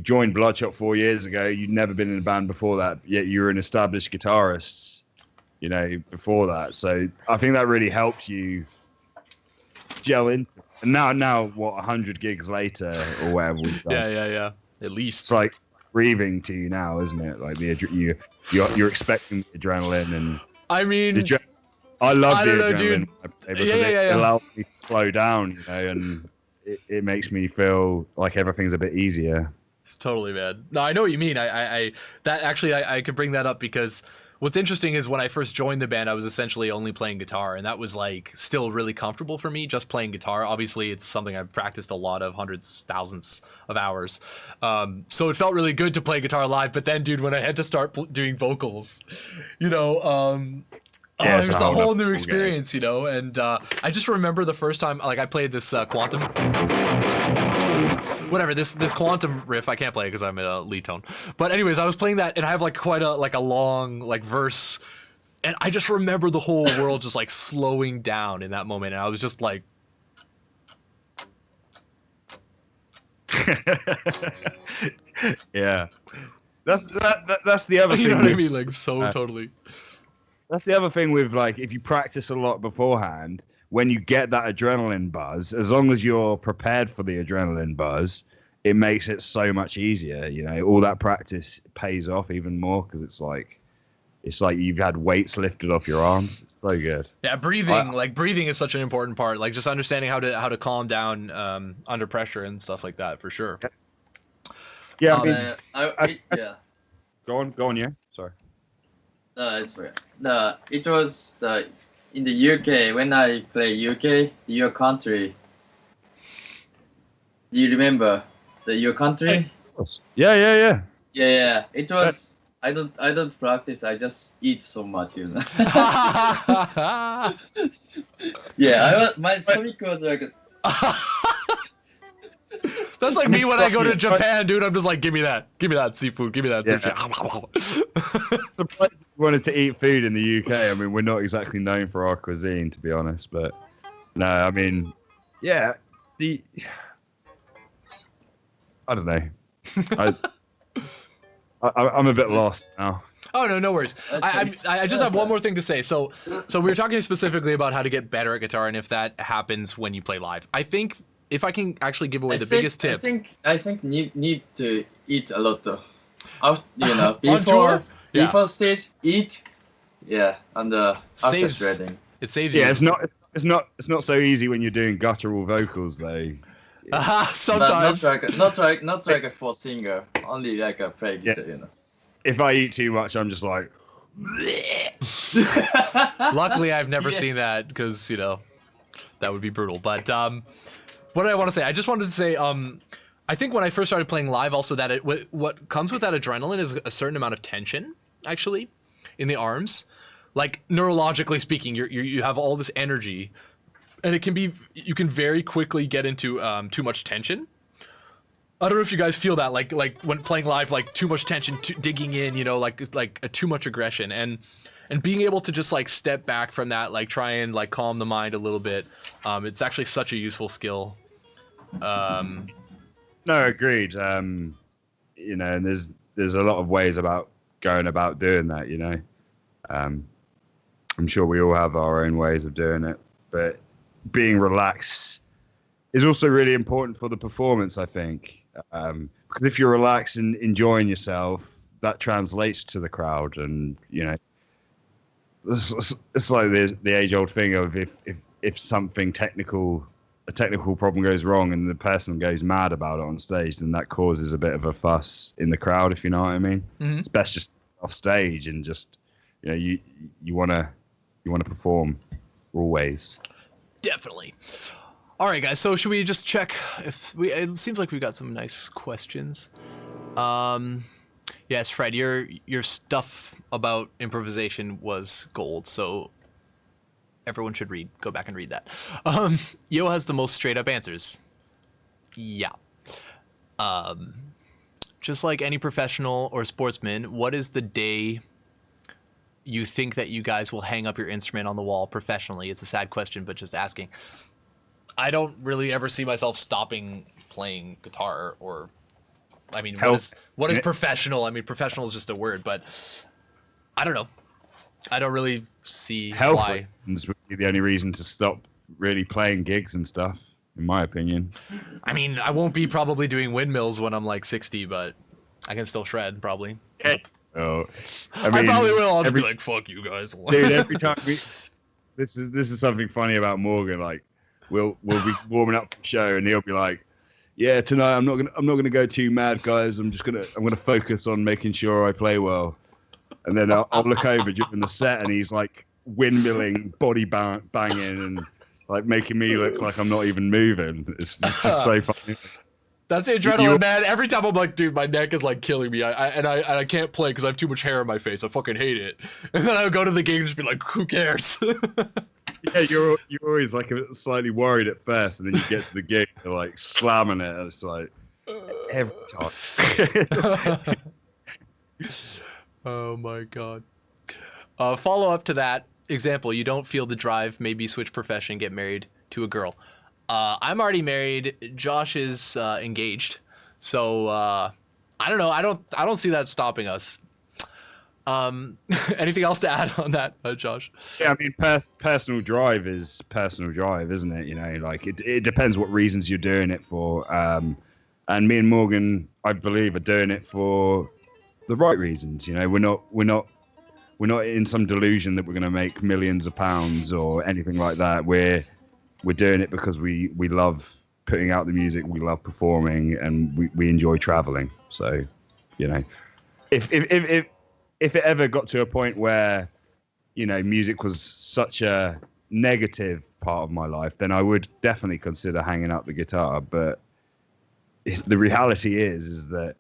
joined Bloodshot 4 years ago. You'd never been in a band before that, yet you were an established guitarist, you know, before that. So I think that really helped you gel in. And now what, 100 gigs later or whatever we've done.
Yeah. At least.
It's like breathing to you now, isn't it? Like you're expecting the adrenaline, and
I mean,
I love the adrenaline,
dude.
Because it allows me to slow down, you know, and it makes me feel like everything's a bit easier.
It's totally, man. No, I know what you mean. I could bring that up because what's interesting is when I first joined the band, I was essentially only playing guitar, and that was like still really comfortable for me, just playing guitar. Obviously, it's something I've practiced a lot of, hundreds, thousands of hours. So it felt really good to play guitar live. But then, dude, when I had to start doing vocals, you know, it was a whole new experience, you know, and I just remember the first time, like, I played this Quantum, whatever, this Quantum riff. I can't play it because I'm in a lead tone. But anyways, I was playing that, and I have like quite a long like verse, and I just remember the whole world just like slowing down in that moment, and I was just like.
Yeah, that's the other thing.
You know what I mean? Like so totally.
That's the other thing with, like, if you practice a lot beforehand, when you get that adrenaline buzz, as long as you're prepared for the adrenaline buzz, it makes it so much easier. You know, all that practice pays off even more because it's like you've had weights lifted off your arms. It's so good.
Yeah, breathing is such an important part. Like just understanding how to calm down under pressure and stuff like that for sure.
Yeah, yeah. Go on, yeah. Sorry.
No, it's fair. No, it was in the UK when I play UK, your country. Do you remember your country?
Yeah.
Yeah. It was. I don't practice. I just eat so much, you know. Yeah, my stomach was like.
That's like me when I go to Japan, dude. I'm just like, give me that seafood, give me that sushi.
Surprised you wanted to eat food in the UK. I mean, we're not exactly known for our cuisine, to be honest, but No, I mean, yeah, I don't know. I'm a bit lost now.
Oh no, no worries. I just have one more thing to say. So we were talking specifically about how to get better at guitar and if that happens when you play live. I think if I can actually give away the biggest tip.
I think need to eat a lot though. You know,
On tour? Yeah.
before stage, eat. Yeah, and after shredding.
It saves you.
Yeah, it's not so easy when you're doing guttural vocals though.
Sometimes.
Not like a full singer, only like a play guitar, you know.
If I eat too much, I'm just like.
Luckily, I've never seen that because that would be brutal. But what did I want to say? I just wanted to say I think when I first started playing live, also that what comes with that adrenaline is a certain amount of tension actually in the arms, like neurologically speaking. You have all this energy. And you can very quickly get into too much tension. I don't know if you guys feel that, like when playing live, like too much tension, digging in, like too much aggression, and being able to just like step back from that, like try and like calm the mind a little bit. It's actually such a useful skill.
No, agreed. And there's a lot of ways about going about doing that. I'm sure we all have our own ways of doing it, but being relaxed is also really important for the performance, I think, because if you're relaxed and enjoying yourself, that translates to the crowd. And it's like the age-old thing of if something a technical problem goes wrong and the person goes mad about it on stage, then that causes a bit of a fuss in the crowd, if you know what I mean. Mm-hmm. It's best just off stage and just you want to perform always.
Definitely. All right, guys. So should we just check if it seems like we got some nice questions. Yes, Fred, your stuff about improvisation was gold. So everyone should go back and read that. Yo has the most straight up answers. Yeah. Just like any professional or sportsman, what is the day you think that you guys will hang up your instrument on the wall professionally? It's a sad question, but just asking. I don't really ever see myself stopping playing guitar, or, I mean, what is professional? I mean, professional is just a word, but I don't know. I don't really see why.
Health would be the only reason to stop really playing gigs and stuff, in my opinion.
I mean, I won't be probably doing windmills when I'm like 60, but I can still shred probably.
Yeah. Oh, I
probably will. I'll just be like, "Fuck you guys."
Dude, every time this is something funny about Morgan. Like, we'll be warming up for the show, and he'll be like, "Yeah, tonight I'm not gonna go too mad, guys. I'm gonna focus on making sure I play well." And then I'll look over during the set, and he's like windmilling, body banging, and like making me look like I'm not even moving. It's just so funny.
That's the adrenaline, man. Every time I'm like, dude, my neck is like killing me. I can't play because I have too much hair on my face. I fucking hate it. And then I go to the gig and just be like, who cares?
Yeah, you're always like slightly worried at first, and then you get to the gig, they're like slamming it, and it's like every time.
Oh my god. Follow up to that example. You don't feel the drive. Maybe switch profession. Get married to a girl. I'm already married. Josh is engaged, so I don't know. I don't see that stopping us. Anything else to add on that, Josh?
Yeah, I mean, personal drive is personal drive, isn't it? Like it depends what reasons you're doing it for. And me and Morgan, I believe, are doing it for the right reasons. We're not in some delusion that we're going to make millions of pounds or anything like that. We're doing it because we love putting out the music, we love performing, and we enjoy traveling. So, if it ever got to a point where, music was such a negative part of my life, then I would definitely consider hanging up the guitar. But the reality is that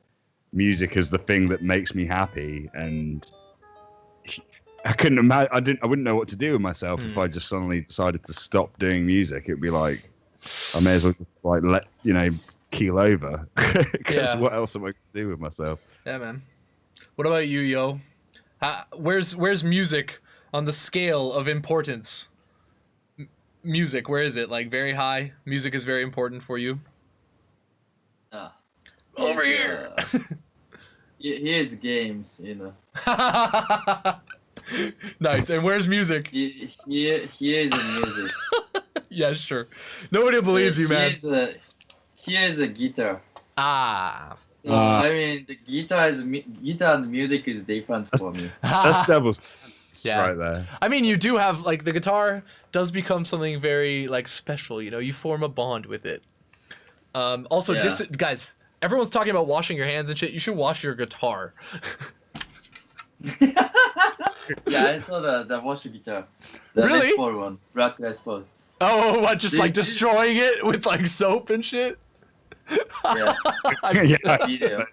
music is the thing that makes me happy, and I couldn't imagine. I wouldn't know what to do with myself if I just suddenly decided to stop doing music. It'd be like I may as well keel over, because what else am I going to do with myself?
Yeah, man. What about you, Yo? Where's music on the scale of importance? music, where is it? Like very high? Music is very important for you? Over here!
Here's games, you know.
Nice. And where's music?
Here's the music.
Yeah, sure. Nobody believes you, man.
Here's a guitar.
Ah.
So, I mean, the guitar and music is different for me.
That's devil's
Yeah.
right there.
I mean, you do have, like, the guitar does become something very, like, special, you know? You form a bond with it. Also,
Yeah.
guys, everyone's talking about washing your hands and shit. You should wash your guitar.
Yeah, I saw the wash guitar. The
Really?
Les Paul one. Black Les Paul.
Oh, what, just, like, destroying it with, like, soap and shit?
Yeah. Video.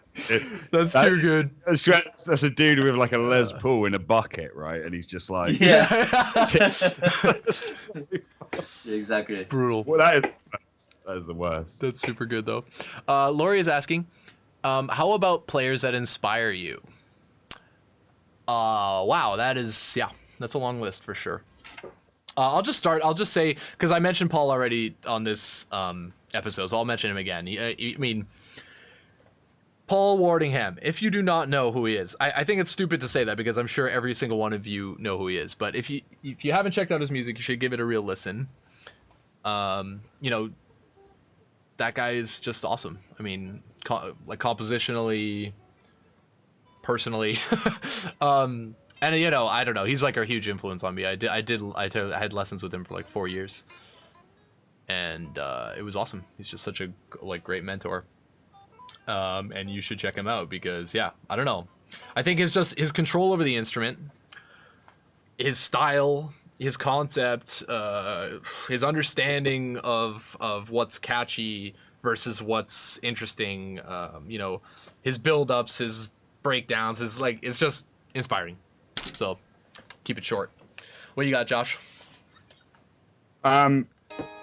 That's too good.
That's a dude with like a Les Paul in a bucket, right? And he's just like,
Yeah. Exactly.
Brutal.
well, that is the worst.
That's super good, though. Lori is asking, how about players that inspire you? Wow, that's a long list for sure. I'll just start. I'll just say, because I mentioned Paul already on this episode, so I'll mention him again. I mean, Paul Wardingham, if you do not know who he is, I think it's stupid to say that because I'm sure every single one of you know who he is. But if you haven't checked out his music, you should give it a real listen. You know, that guy is just awesome. I mean, like compositionally, personally, and you know, I don't know. He's like a huge influence on me. I had lessons with him for like 4 years, and it was awesome. He's just such a great mentor. And you should check him out because I don't know. I think it's just his control over the instrument, his style, his concept, his understanding of what's catchy versus what's interesting. You know, his build-ups, his breakdowns, it's just inspiring. So keep it short. What you got, Josh?
I've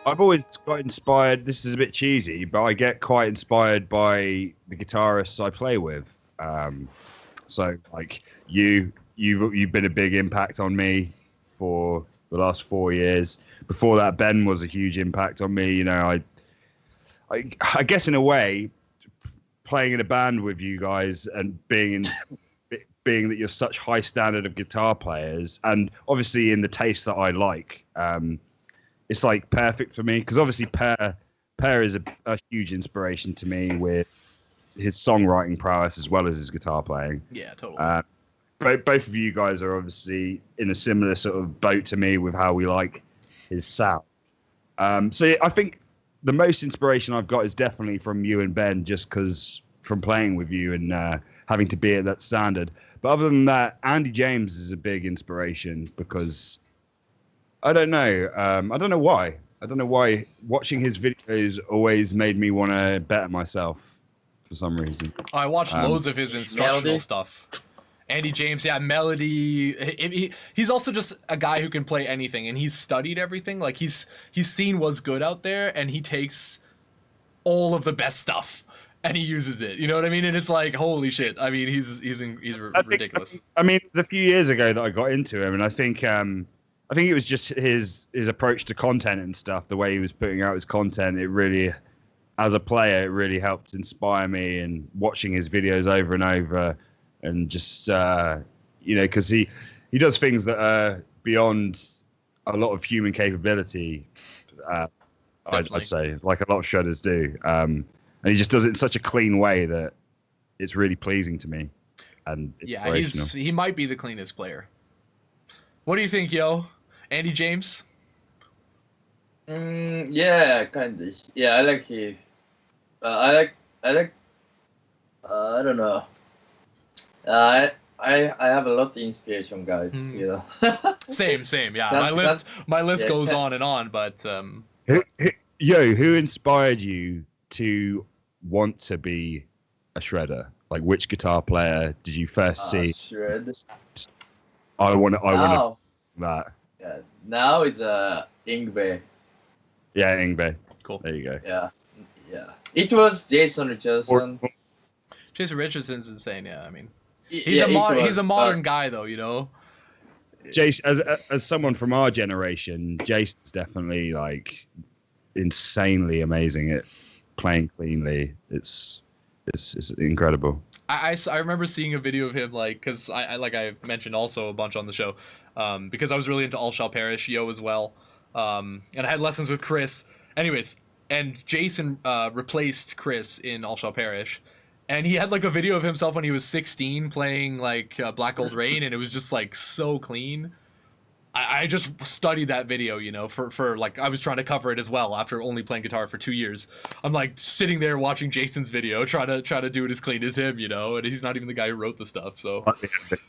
always got inspired. This is a bit cheesy, but I get quite inspired by the guitarists I play with. So like you've been a big impact on me for the last 4 years. Before that, Ben was a huge impact on me. You know, I guess in a way, playing in a band with you guys and being that you're such high standard of guitar players, and obviously in the taste that I like, it's like perfect for me because obviously Per is a huge inspiration to me with his songwriting prowess as well as his guitar playing.
Yeah, totally.
Both of you guys are obviously in a similar sort of boat to me with how we like his sound. So yeah, I think the most inspiration I've got is definitely from you and Ben, just because from playing with you and having to be at that standard. But other than that, Andy James is a big inspiration because I don't know. I don't know why. I don't know why watching his videos always made me want to better myself for some reason.
I watched loads of his instructional
Melody.
stuff. Andy James, melody. He's also just a guy who can play anything, and he's studied everything. Like he's seen what's good out there, and he takes all of the best stuff and he uses it. You know what I mean? And it's like, holy shit. I mean, he's ridiculous.
I mean, it was a few years ago that I got into him, and I think it was just his approach to content and stuff, the way he was putting out his content. It really, as a player, it really helped inspire me. And watching his videos over and over, and just you know, because he does things that are beyond a lot of human capability. I'd say, like a lot of shredders do. And he just does it in such a clean way that it's really pleasing to me. And
yeah, he might be the cleanest player. What do you think, yo? Andy James?
Yeah, kind of. Yeah, I like him. I don't know. I have a lot of inspiration, guys. You know.
Same. Yeah, my list goes on and on, but
who inspired you to want to be a shredder? Like, which guitar player did you first see?
Shred.
I want that.
Yeah, now is Yngwie.
Yeah, Yngwie.
Cool.
There you go.
Yeah. It was Jason Richardson.
Jason Richardson's insane. Yeah, I mean, he's a modern guy though. You know,
Jason, as someone from our generation, Jason's definitely like insanely amazing at playing cleanly. It's incredible.
I remember seeing a video of him, like, because I like I've mentioned also a bunch on the show, because I was really into All Shall Perish, Yo as well, and I had lessons with Chris. Anyways, and Jason replaced Chris in All Shall Perish, and he had like a video of himself when he was 16 playing like Black Gold Rain, and it was just like so clean. I just studied that video, you know, for like I was trying to cover it as well after only playing guitar for 2 years. I'm like sitting there watching Jason's video, trying to do it as clean as him, you know, and he's not even the guy who wrote the stuff. So that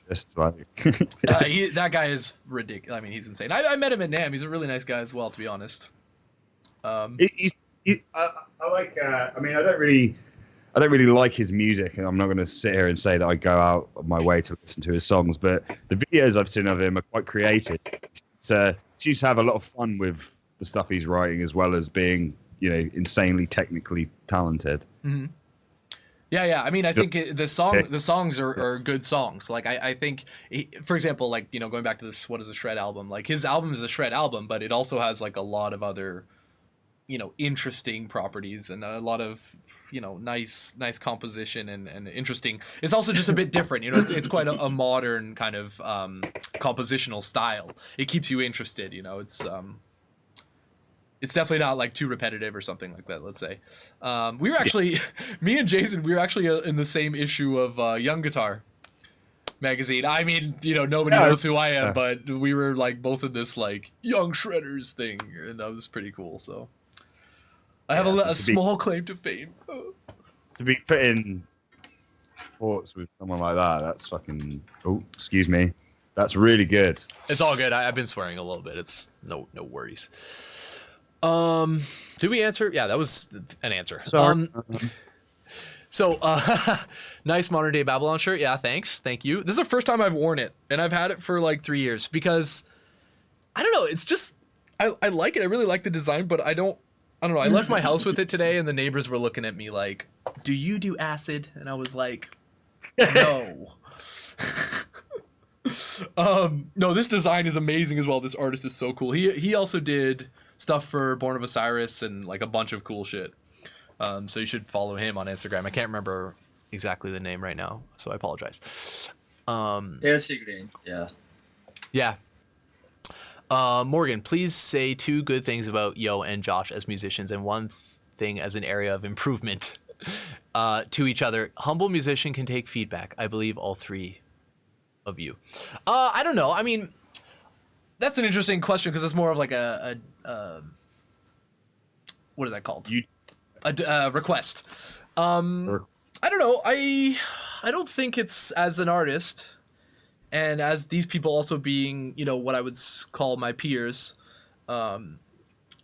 guy is ridiculous. I mean, he's insane. I met him at NAMM. He's a really nice guy as well, to be honest.
I like. I mean, I don't really like his music, and I'm not going to sit here and say that I go out of my way to listen to his songs. But the videos I've seen of him are quite creative. He seems to have a lot of fun with the stuff he's writing, as well as being, you know, insanely technically talented.
Mm-hmm. Yeah. I mean, I think the songs are good songs. Like I think, for example, like, you know, going back to this, what is a Shred album? Like his album is a Shred album, but it also has like a lot of other, you know, interesting properties and a lot of, you know, nice composition and interesting. It's also just a bit different, you know. It's quite a modern kind of compositional style. It keeps you interested, you know. It's definitely not like too repetitive or something like that. Let's say we were actually me and Jason. We were actually in the same issue of Young Guitar magazine. I mean, you know, nobody knows who I am, but we were like both in this like Young Shredders thing, and that was pretty cool. So. I have a small claim to fame.
To be put in sports with someone like that's fucking. Oh, excuse me. That's really good.
It's all good. I've been swearing a little bit. It's no worries. Did we answer? Yeah, that was an answer.
Sorry.
So, nice modern day Babylon shirt. Yeah, thanks. Thank you. This is the first time I've worn it, and I've had it for like 3 years because I don't know. It's just I like it. I really like the design, but I don't know. I left my house with it today, and the neighbors were looking at me like, "Do you do acid?" And I was like, "No." No, this design is amazing as well. This artist is so cool. He also did stuff for Born of Osiris and like a bunch of cool shit. So you should follow him on Instagram. I can't remember exactly the name right now, so I apologize.
Chelsea Green, yeah.
Yeah. Morgan, please say 2 good things about Yo and Josh as musicians and one thing as an area of improvement to each other. Humble musician can take feedback. I believe all 3 of you. I don't know. I mean, that's an interesting question because it's more of like a what is that called? A request. I don't know. I don't think it's as an artist. And as these people also being, you know, what I would call my peers, I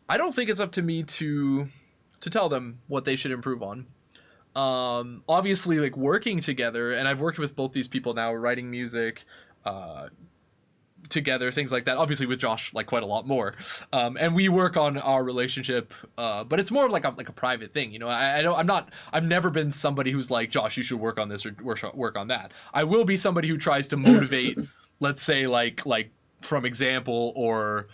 don't think it's up to me to tell them what they should improve on. Obviously, like working together, and I've worked with both these people now, writing music together, things like that. Obviously, with Josh, like quite a lot more. And we work on our relationship, but it's more of like a private thing, you know. I've never been somebody who's like, Josh, you should work on this or work on that. I will be somebody who tries to motivate, let's say like from example, or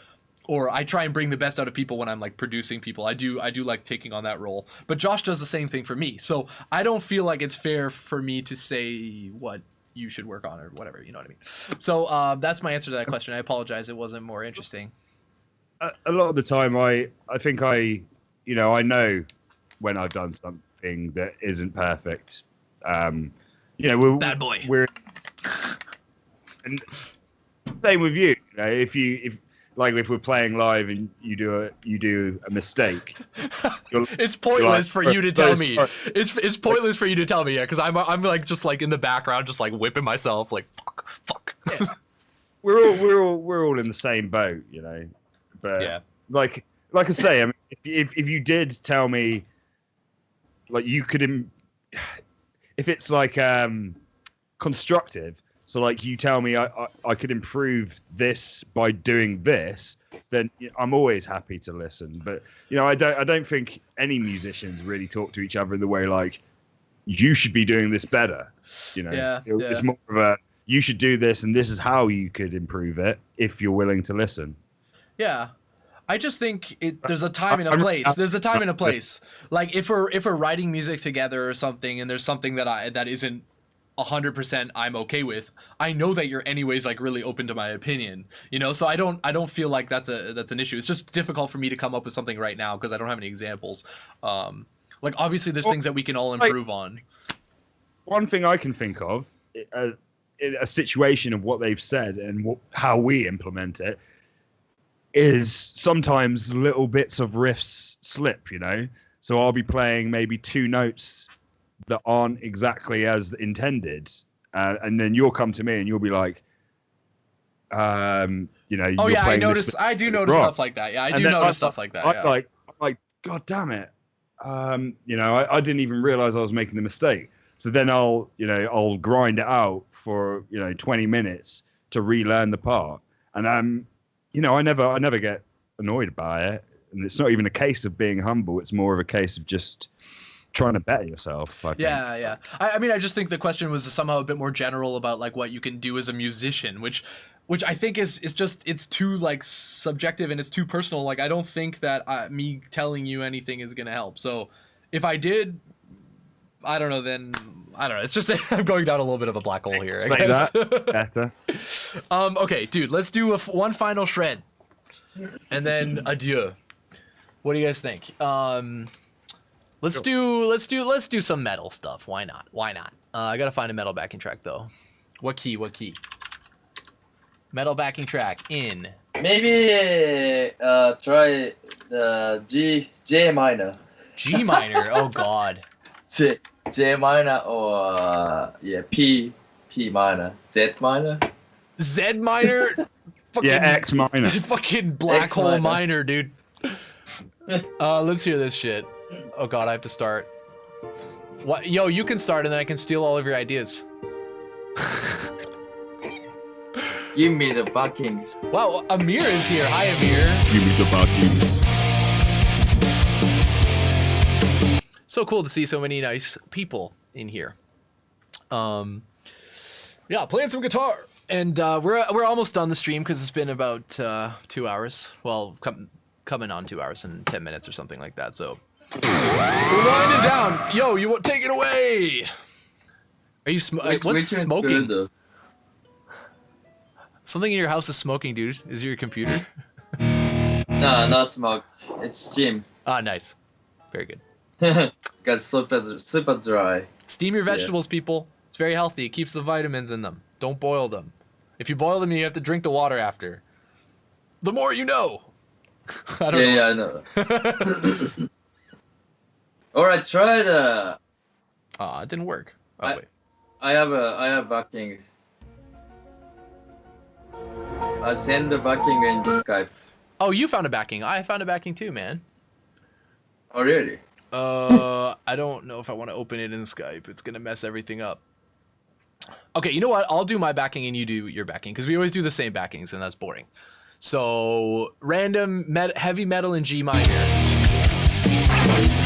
I try and bring the best out of people when I'm like producing people. I do like taking on that role. But Josh does the same thing for me. So I don't feel like it's fair for me to say what you should work on or whatever, you know what I mean? So that's my answer to that question. I apologize it wasn't more interesting.
A lot of the time I think I know when I've done something that isn't perfect. You know, we're
bad boy.
And same with you. You know, if we're playing live and you do a mistake,
it's pointless for you to tell me. It's pointless for you to tell me, yeah, because I'm like just like in the background, just like whipping myself, like fuck.
Yeah. We're all in the same boat, you know. But
yeah,
like I say, I mean, if you did tell me, like you could, if it's like constructive. So, like, you tell me I could improve this by doing this, then I'm always happy to listen. But, you know, I don't think any musicians really talk to each other in the way, like, you should be doing this better. You know, it's more of a, you should do this, and this is how you could improve it if you're willing to listen.
Yeah. I just think there's a time and a place. There's a time and a place. Like if we're writing music together or something, and there's something that isn't 100% I'm okay with, I know that you're anyways like really open to my opinion, you know. So I don't feel like that's an issue. It's just difficult for me to come up with something right now because I don't have any examples. Like obviously there's things that we can all improve on.
One thing I can think of, in a situation of what they've said and how we implement it, is sometimes little bits of riffs slip, you know? So I'll be playing maybe 2 notes that aren't exactly as intended. And then you'll come to me and you'll be like, you know,
oh yeah, I do notice
wrong.
stuff like that. Yeah, I do notice stuff like that.
I'm like, God damn it. You know, I didn't even realize I was making the mistake. So then I'll grind it out for, 20 minutes to relearn the part. And you know, I never get annoyed by it, and it's not even a case of being humble. It's more of a case of just trying to better yourself. I think.
Yeah. I mean, I just think the question was somehow a bit more general about like what you can do as a musician, which I think is just it's too like subjective and it's too personal. Like I don't think that me telling you anything is gonna help. So if I did, I don't know. Then I don't know. It's just I'm going down a little bit of a black hole here. I guess.
That better.
Okay, dude. Let's do one final shred, and then adieu. What do you guys think? Let's do some metal stuff. Why not? I gotta find a metal backing track though. What key? Metal backing track in.
Maybe try the J minor.
G minor. Oh God.
J minor or P minor, Z minor.
Z minor.
Fucking, X minor.
Fucking black
X
hole minor, dude. Let's hear this shit. Oh God, I have to start. What? Yo, you can start and then I can steal all of your ideas.
Give me the backing.
Wow, Amir is here. Hi, Amir.
Give me the backing.
So cool to see so many nice people in here. Yeah, playing some guitar, and we're almost done the stream because it's been about 2 hours. Well, coming on 2 hours and 10 minutes or something like that. So we're winding down. Yo, you want take it away? Are you what's smoking?
Good,
Something in your house is smoking, dude. Is it your computer?
no, not smoked. It's steam.
Ah, nice. Very good.
Got super dry.
Steam your vegetables, people. It's very healthy. It keeps the vitamins in them. Don't boil them. If you boil them, you have to drink the water after. The more you know. I don't know.
Yeah, I know. All right, try the.
It didn't work. Oh wait.
I have backing. I send the backing in the Skype.
Oh, you found a backing. I found a backing too, man.
Oh, really?
I don't know if I want to open it in Skype. It's gonna mess everything up. Okay, you know what? I'll do my backing and you do your backing because we always do the same backings and that's boring. So random heavy metal in G minor.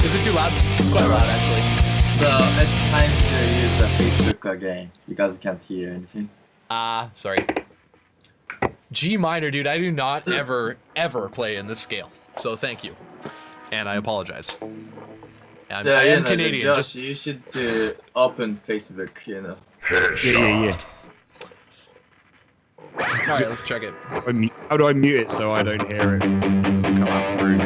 Is it too loud? It's quite loud actually.
So it's time to use the Facebook again. You guys can't hear anything.
Sorry. G minor, dude. I do not ever play in this scale. So thank you, and I apologize. I am Canadian.
Josh, you should open Facebook. You know.
Yeah.
All right, let's check it.
How do I mute it so I don't hear it? It doesn't come out through.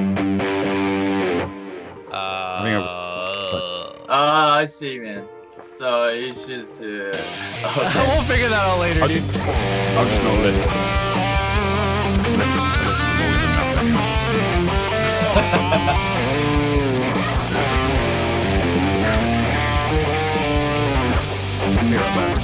I see, man. So you should. Okay.
We'll figure that out later, dude.
I'm just not listening. Be right back.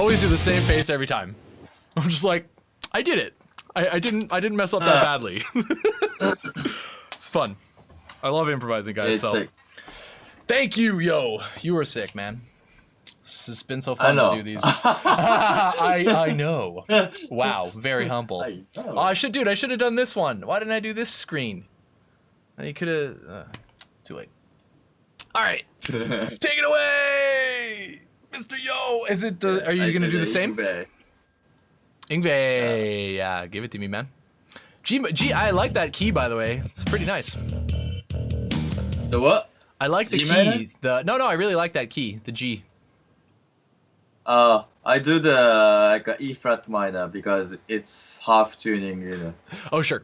always do the same face every time. I'm just like, I did it. I didn't mess up that badly. It's fun. I love improvising, guys.
It's
So
sick.
thank you, yo. You were sick, man. This has been so fun
know.
to do these. I know. Wow, very humble.
I know.
Oh, I should have done this one. Why didn't I do this screen? You could have. Too late. All right, take it away, Mr. Yo. Is it the? Are you gonna do the same? Ingve, yeah, give it to me, man. G, I like that key, by the way. It's pretty nice.
The what?
I like the
G
key.
minor?
No, I really like that key, the G.
I do the like a E flat minor because it's half tuning, you know.
Oh, sure.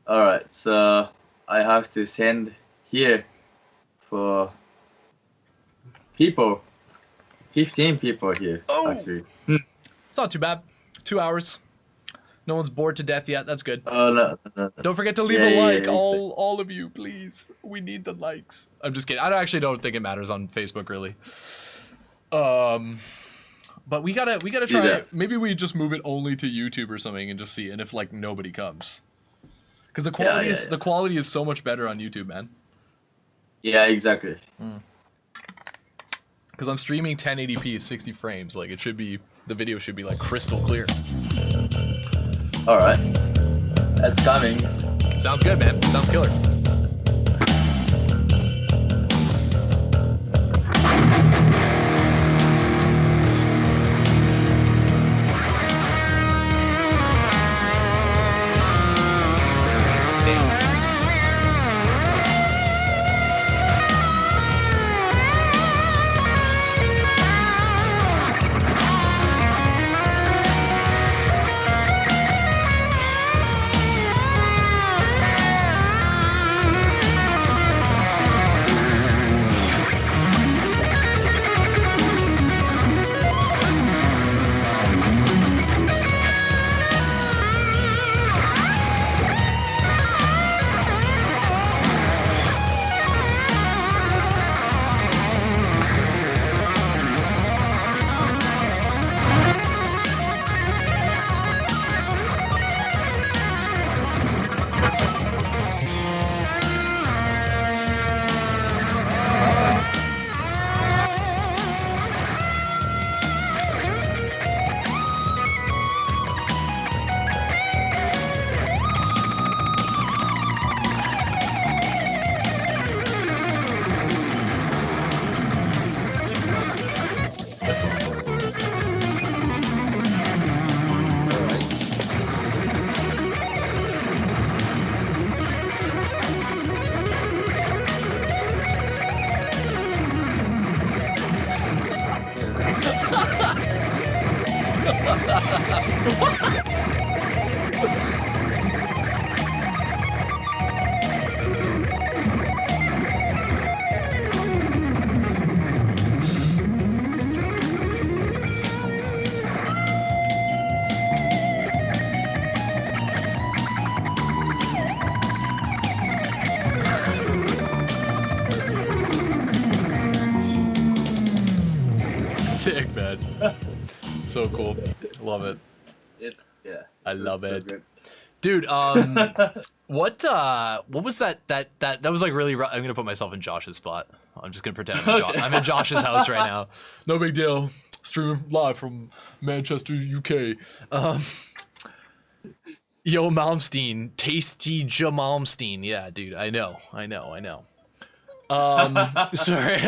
All right, so I have to send here for people. 15 people here,
Oh!
actually.
It's not too bad. 2 hours. No one's bored to death yet. That's good.
Oh, no.
Don't forget to leave
Yeah,
a
yeah,
like,
yeah,
all of you, please. We need the likes. I'm just kidding. I actually don't think it matters on Facebook, really. But we gotta try.
Yeah.
Maybe we just move it only to YouTube or something and just see, and if like nobody comes, because the quality
Yeah.
the quality is so much better on YouTube, man.
Yeah, exactly.
Because I'm streaming 1080p, 60 frames. Like the video should be like crystal clear.
All right, that's coming.
Sounds good, man. Sounds killer. Sick, man. So cool. Love it. I love it.
Good.
Dude, what was that was like really I'm gonna put myself in Josh's spot. I'm just gonna pretend I'm in Josh's house right now. No big deal. Streaming live from Manchester, UK. Yo, Malmsteen, Tasty Ja Malmsteen. Yeah, dude, I know. Sorry.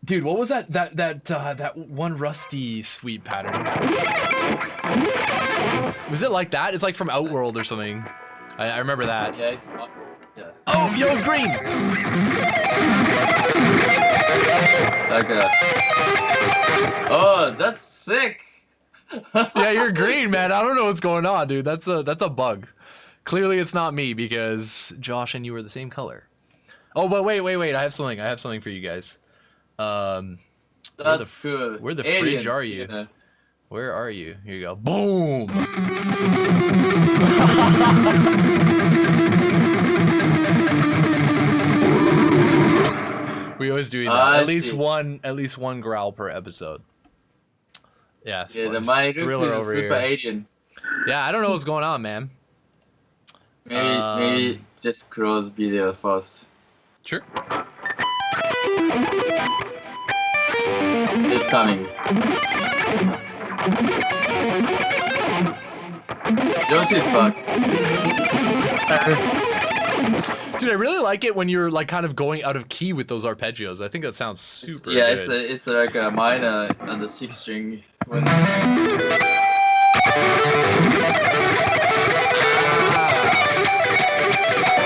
Dude, what was that one Rusty sweep pattern? Was it like that? It's like from Outworld or something. I remember that.
Yeah, it's yeah.
Oh, Yo's green!
Okay. Oh, that's sick.
Yeah, you're green, man. I don't know what's going on, dude. That's a bug. Clearly, it's not me because Josh and you are the same color. Oh, but wait. I have something for you guys.
That's good.
Where the
Alien,
fridge are you?
you know.
Where are you? Here you go. Boom! We always always doing that. At least one growl per episode. Yeah.
Yeah, the my
thriller
is
over
super
here.
alien.
Yeah, I don't know what's going on, man.
Maybe just close video first.
Sure.
It's coming. Josh is back.
Dude, I really like it when you're like kind of going out of key with those arpeggios. I think that sounds super
Yeah,
good.
it's like a minor on the 6th string. When...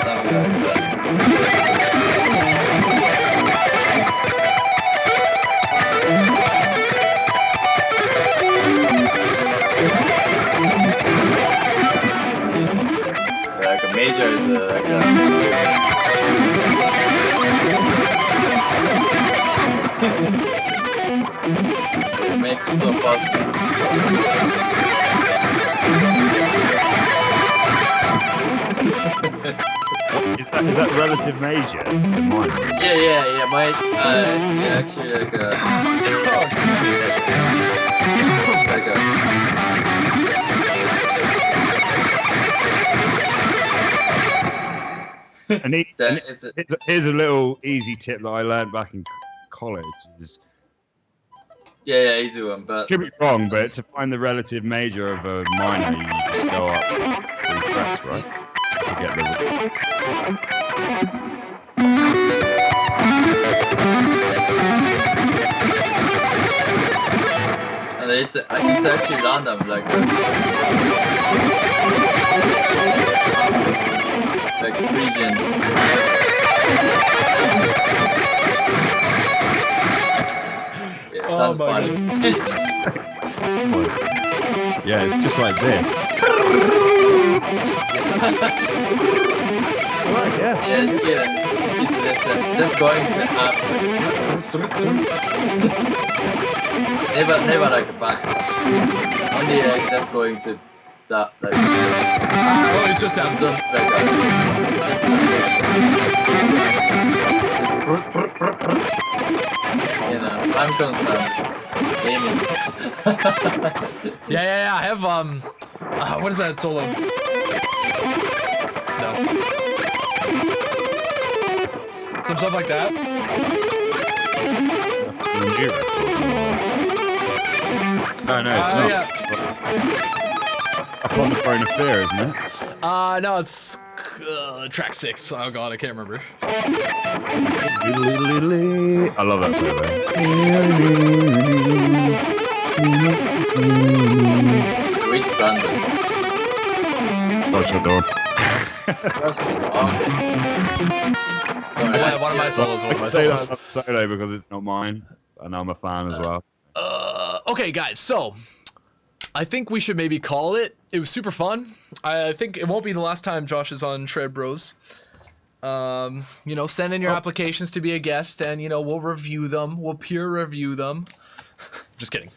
Something like that. Like a major is like a... It makes so fast.
Is that relative major to mine?
Yeah. My yeah, actually like a
Oh, excuse me.
like a.
And
It's a,
here's a little easy tip that I learned back in college.
yeah, easy one, but
Could be wrong, but to find the relative major of a minor, you just go up 3 frets, right? To get the
and it's actually random, like region. Yeah, it sounds funny.
yeah, it's just like this. Right, yeah.
Yeah, it's just going to up. never like back. Only just going to that like.
Oh, it's just down.
You know, I'm concerned. Gaming.
Yeah. I have what is that solo? No. Some stuff like that.
No, it's not.
Yeah.
Up on the Throne of Fear, isn't it?
No, it's track 6. Oh god, I can't remember.
I love that solo.
Which band?
Bloodshot Dawn.
Yeah, one of my solos.
I say that solo because it's not mine, and I'm a fan as well.
Okay, guys, so I think we should maybe call it. It was super fun. I think it won't be the last time Josh is on Shred Bros. You know, send in your applications to be a guest, and you know we'll review them. We'll peer review them. Just kidding.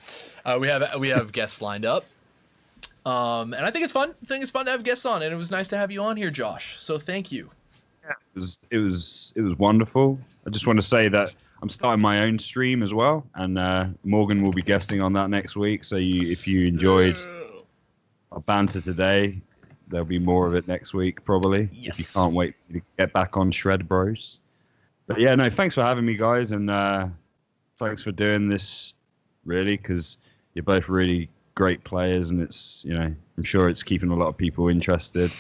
We have guests lined up. And I think it's fun. I think it's fun to have guests on, and it was nice to have you on here, Josh. So thank you.
It was wonderful. I just want to say that I'm starting my own stream as well, and Morgan will be guesting on that next week. So if you enjoyed our banter today, there'll be more of it next week probably.
Yes.
If you can't wait to get back on Shred Bros. But yeah, no, thanks for having me, guys, and thanks for doing this. Really, because you're both really great players, and it's I'm sure it's keeping a lot of people interested.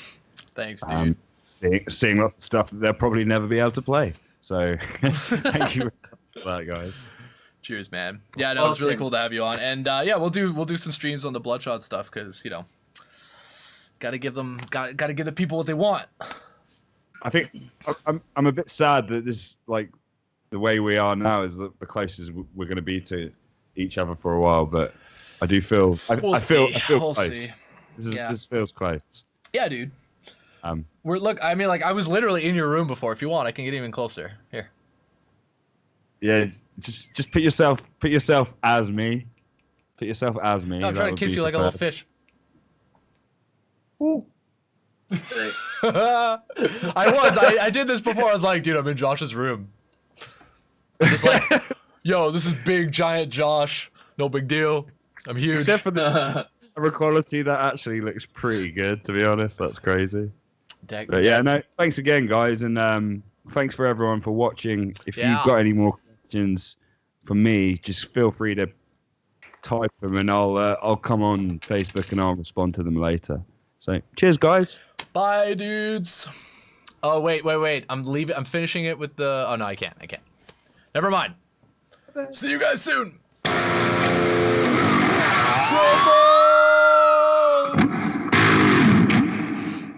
Thanks, dude.
Seeing lots of stuff that they'll probably never be able to play. So thank you for that, guys.
Cheers, man. Yeah, no, it's really cool to have you on, and yeah, we'll do some streams on the Bloodshot stuff because gotta give the people what they want.
I think I'm a bit sad that this like the way we are now is the closest we're going to be to each other for a while, but I do feel I feel
We'll
close.
see.
This feels close.
Yeah, dude. I mean, like I was literally in your room before. If you want, I can get even closer. Here.
Yeah, just put yourself as me. Put yourself as me.
No, I'm trying to kiss you like a little fish.
Ooh.
I did this before. I was like, dude, I'm in Josh's room. I'm just like, yo, this is big giant Josh. No big deal. I'm huge.
Except for the camera quality, that actually looks pretty good, to be honest. That's crazy. But yeah, no, thanks again, guys, and thanks for everyone for watching. If you've got any more questions for me, just feel free to type them, and I'll come on Facebook and I'll respond to them later. So, cheers, guys.
Bye, dudes. Oh wait. I'm leaving. I'm finishing it with the. Oh no, I can't. Never mind. See you guys soon.